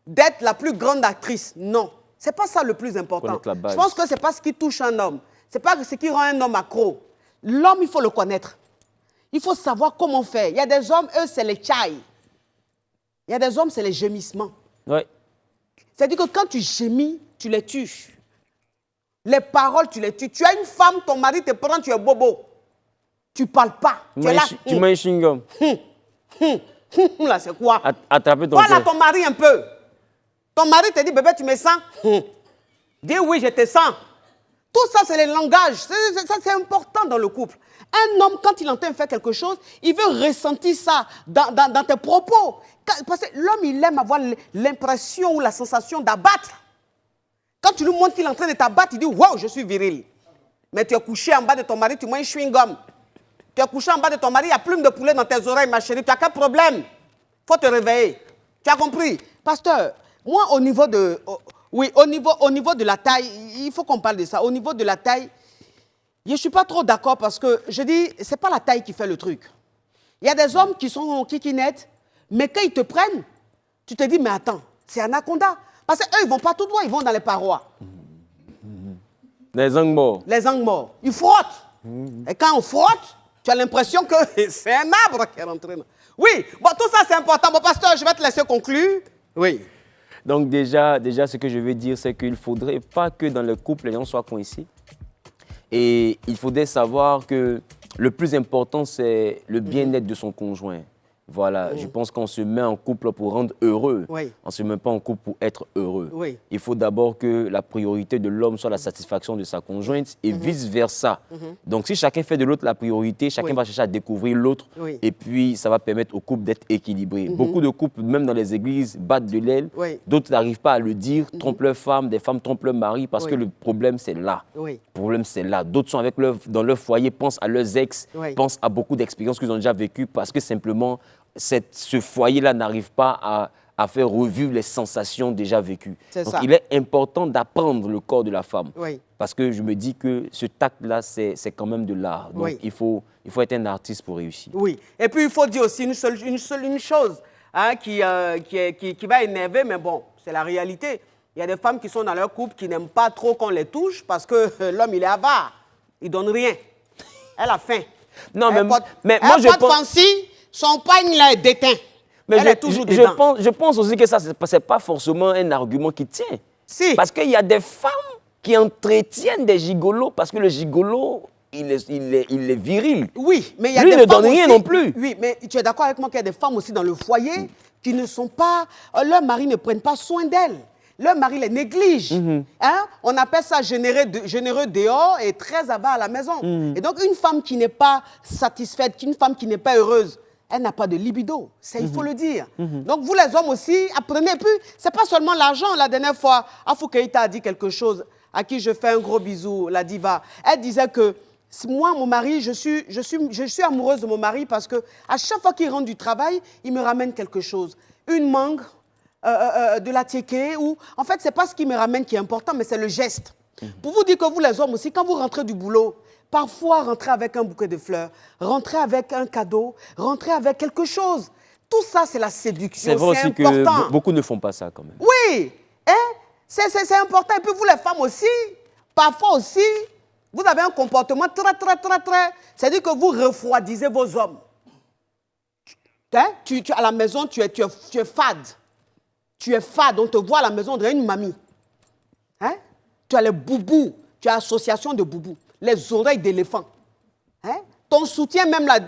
A: d'être la plus grande actrice. Non, ce n'est pas ça le plus important. Je pense que ce n'est pas ce qui touche un homme. Ce n'est pas ce qui rend un homme accro. L'homme, il faut le connaître. Il faut savoir comment faire. Il y a des hommes, eux, c'est les tchaïs. Il y a des hommes, c'est les gémissements.
B: Oui.
A: C'est-à-dire que quand tu gémis, tu les tues. Les paroles, tu les tues. Tu as une femme, ton mari te prend, tu es bobo. Tu ne parles pas. Tu es là.
B: Tu mets un chewing-gum.
A: Là, c'est quoi?
B: Attraper ton
A: voilà
B: cœur.
A: Ton mari un peu. Ton mari te dit, bébé, tu me sens? Dis oui, je te sens. Tout ça, c'est les langages. Ça, c'est important dans le couple. Un homme, quand il entend faire quelque chose, il veut ressentir ça dans tes propos. Parce que l'homme, il aime avoir l'impression ou la sensation d'abattre. Quand tu lui montres qu'il est en train de t'abattre, il dit « Wow, je suis viril ». Mais tu es couché en bas de ton mari, tu manges chewing-gum. Tu es couché en bas de ton mari, il y a plume de poulet dans tes oreilles, ma chérie. Tu n'as qu'un problème. Il faut te réveiller. Tu as compris? Pasteur, moi, au niveau de la taille, il faut qu'on parle de ça. Au niveau de la taille, je ne suis pas trop d'accord parce que je dis, ce n'est pas la taille qui fait le truc. Il y a des hommes qui sont kikinettes, mais quand ils te prennent, tu te dis, mais attends, c'est anaconda. Parce qu'eux, ils ne vont pas tout droit, ils vont dans les parois.
B: Les angles morts.
A: Les angles morts. Ils frottent. Et quand on frotte, tu as l'impression que c'est un arbre qui est rentré. Oui, bon, tout ça, c'est important. Mon pasteur, je vais te laisser conclure. Oui.
B: Donc déjà, ce que je veux dire, c'est qu'il ne faudrait pas que dans le couple, les gens soient coincés. Et il faudrait savoir que le plus important, c'est le bien-être de son conjoint. Voilà, je pense qu'on se met en couple pour rendre heureux.
A: Oui.
B: On ne se met pas en couple pour être heureux.
A: Oui.
B: Il faut d'abord que la priorité de l'homme soit la satisfaction de sa conjointe et vice-versa. Donc si chacun fait de l'autre la priorité, chacun va chercher à découvrir l'autre et puis ça va permettre au couple d'être équilibré. Beaucoup de couples, même dans les églises, battent de l'aile. D'autres n'arrivent pas à le dire, trompent leurs femmes, des femmes trompent leur mari parce que le problème c'est là. Le problème c'est là. D'autres sont dans leur foyer, pensent à leurs ex, pensent à beaucoup d'expériences qu'ils ont déjà vécues parce que simplement ce foyer-là n'arrive pas à faire revivre les sensations déjà vécues. Donc, il est important d'apprendre le corps de la femme. Parce que je me dis que ce tact-là, c'est quand même de l'art. Donc, il faut être un artiste pour réussir.
A: Oui. Et puis, il faut dire aussi une chose hein, qui va énerver, mais bon, c'est la réalité. Il y a des femmes qui sont dans leur couple qui n'aiment pas trop qu'on les touche parce que l'homme, il est avare. Il ne donne rien. Elle a faim.
B: Non, mais moi, je pense...
A: Son pagne là est déteint.
B: Mais
A: elle est toujours dedans.
B: Je pense aussi que ça, ce n'est pas forcément un argument qui tient.
A: Si.
B: Parce qu'il y a des femmes qui entretiennent des gigolos parce que le gigolo, il est viril.
A: Oui, mais il y a
B: lui
A: des
B: ne
A: femmes
B: donne rien
A: aussi,
B: non plus.
A: Oui, mais tu es d'accord avec moi qu'il y a des femmes aussi dans le foyer qui ne sont pas... leur mari ne prennent pas soin d'elles. Leur mari les néglige. Hein? On appelle ça généreux dehors et très avare à la maison. Et donc, une femme qui n'est pas satisfaite, une femme qui n'est pas heureuse, elle n'a pas de libido, il faut le dire. Donc, vous les hommes aussi, apprenez. Puis, ce n'est pas seulement l'argent. La dernière fois, Afou Keïta a dit quelque chose, à qui je fais un gros bisou, la diva. Elle disait que moi, mon mari, je suis amoureuse de mon mari parce qu'à chaque fois qu'il rentre du travail, il me ramène quelque chose. Une mangue, de la tchéké, ou... En fait, ce n'est pas ce qui me ramène qui est important, mais c'est le geste. Pour vous dire que vous, les hommes aussi, quand vous rentrez du boulot, parfois, rentrez avec un bouquet de fleurs, rentrez avec un cadeau, rentrez avec quelque chose. Tout ça, c'est la séduction.
B: C'est vrai aussi que beaucoup ne font pas ça quand même.
A: Oui, hein? C'est important. Et puis vous, les femmes aussi, parfois aussi, vous avez un comportement très... C'est-à-dire que vous refroidissez vos hommes. Hein? À la maison, tu es fade. Tu es fade, on te voit à la maison, on dirait une mamie. Hein? Tu as les boubous, tu as l'association de boubous, les oreilles d'éléphant. Hein? Ton soutien, même là,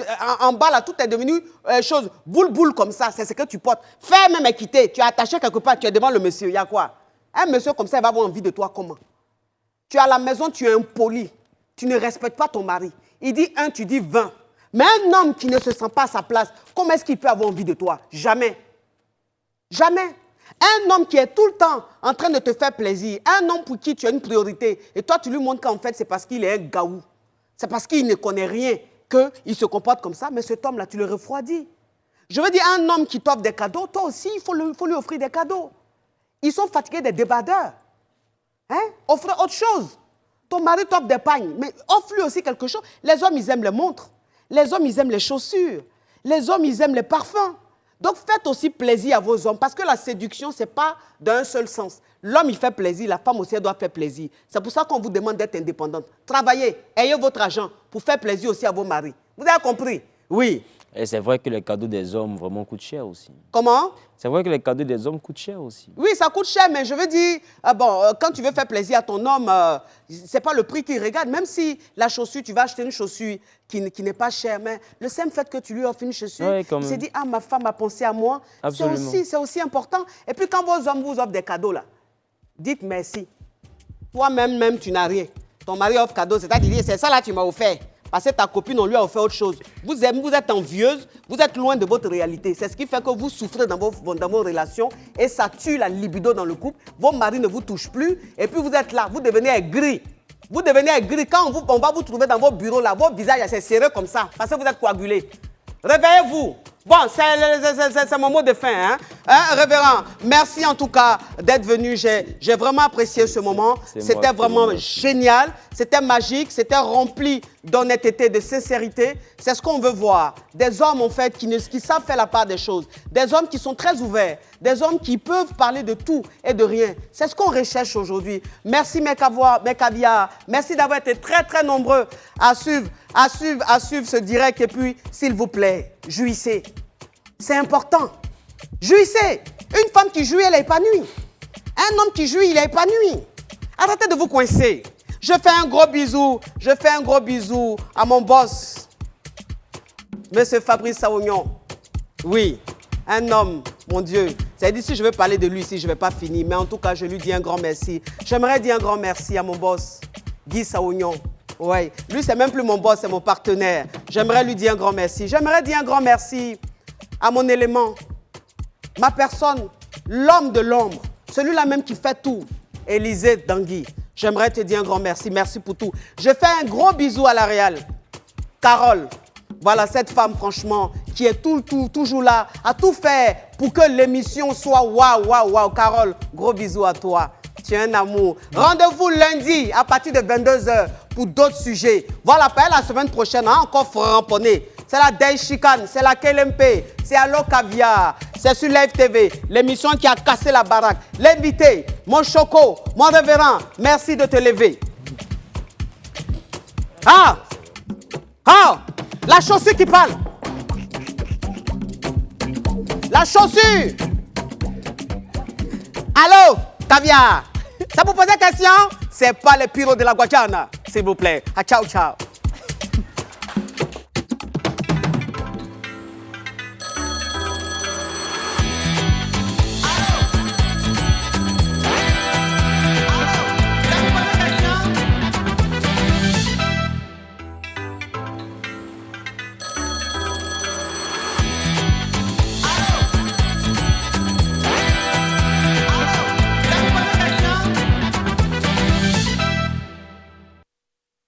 A: en bas, là, tout est devenu chose, boule comme ça, c'est ce que tu portes. Fais même équiter, tu es attaché quelque part, tu es devant le monsieur, il y a quoi? Un monsieur comme ça, il va avoir envie de toi comment? Tu es à la maison, tu es impoli, tu ne respectes pas ton mari. Il dit 1, tu dis 20. Mais un homme qui ne se sent pas à sa place, comment est-ce qu'il peut avoir envie de toi? Jamais. Jamais. Un homme qui est tout le temps en train de te faire plaisir, un homme pour qui tu as une priorité, et toi tu lui montres qu'en fait c'est parce qu'il est un gaou, c'est parce qu'il ne connaît rien qu'il se comporte comme ça, mais cet homme-là, tu le refroidis. Je veux dire, un homme qui t'offre des cadeaux, toi aussi, il faut lui offrir des cadeaux. Ils sont fatigués des débardeurs. Hein? Offre autre chose. Ton mari t'offre des pagnes, mais offre-lui aussi quelque chose. Les hommes, ils aiment les montres. Les hommes, ils aiment les chaussures. Les hommes, ils aiment les parfums. Donc, faites aussi plaisir à vos hommes, parce que la séduction, ce n'est pas d'un seul sens. L'homme, il fait plaisir, la femme aussi, elle doit faire plaisir. C'est pour ça qu'on vous demande d'être indépendante. Travaillez, ayez votre argent pour faire plaisir aussi à vos maris. Vous avez compris? Oui.
B: Et c'est vrai que les cadeaux des hommes vraiment coûtent cher aussi.
A: Comment?
B: C'est vrai que les cadeaux des hommes coûtent cher aussi.
A: Oui, ça coûte cher, mais je veux dire, quand tu veux faire plaisir à ton homme, ce n'est pas le prix qu'il regarde. Même si la chaussure, tu vas acheter une chaussure qui n'est pas chère, mais le simple fait que tu lui offres une chaussure,
B: ouais,
A: il s'est dit, ah, ma femme a pensé à moi. C'est aussi important. Et puis quand vos hommes vous offrent des cadeaux, là, dites merci. Toi-même, tu n'as rien. Ton mari offre cadeau, c'est-à-dire, c'est ça là tu m'as offert. Parce que ta copine, on lui a offert autre chose. Vous êtes envieuse, vous êtes loin de votre réalité. C'est ce qui fait que vous souffrez dans vos relations et ça tue la libido dans le couple. Vos maris ne vous touchent plus et puis vous êtes là, vous devenez aigri. Vous devenez aigri. Quand on va vous trouver dans vos bureaux là, vos visages c'est serré comme ça parce que vous êtes coagulés. Réveillez-vous. Bon, c'est mon mot de fin. Révérend, merci en tout cas d'être venu. J'ai vraiment apprécié ce moment. C'était vraiment génial. C'était magique. C'était rempli d'honnêteté, de sincérité. C'est ce qu'on veut voir. Des hommes, en fait, qui savent faire la part des choses. Des hommes qui sont très ouverts. Des hommes qui peuvent parler de tout et de rien. C'est ce qu'on recherche aujourd'hui. Merci, mes caviars. Merci d'avoir été très, très nombreux à suivre ce direct. Et puis, s'il vous plaît, jouissez. C'est important. Jouissez. Une femme qui jouit, elle est épanouie. Un homme qui jouit, il est épanoui. Arrêtez de vous coincer. Je fais un gros bisou à mon boss, Monsieur Fabrice Saounion. Oui, un homme, mon Dieu. C'est-à-dire, si je veux parler de lui ici, je ne vais pas finir. Mais en tout cas, je lui dis un grand merci. J'aimerais dire un grand merci à mon boss, Guy Saounion. Oui, lui, c'est même plus mon boss, c'est mon partenaire. J'aimerais lui dire un grand merci. J'aimerais dire un grand merci à mon élément, ma personne, l'homme de l'ombre, celui-là même qui fait tout, Élisée Dangui. J'aimerais te dire un grand merci. Merci pour tout. Je fais un gros bisou à la Réal. Carole, voilà cette femme, franchement, qui est toujours là, à tout faire pour que l'émission soit waouh. Carole, gros bisou à toi. Tu es un amour. Rendez-vous lundi à partir de 22h pour d'autres sujets. Voilà, pas la semaine prochaine, hein, encore framponné. C'est la Day Chicane, c'est la KLMP, c'est Allo Caviar, c'est sur Live TV, l'émission qui a cassé la baraque. L'invité, mon Choco, mon révérend, merci de te lever. La chaussure qui parle. La chaussure. Allô, Caviar. Ça vous pose question? C'est pas le pyro de la Guadiana, s'il vous plaît. Ciao.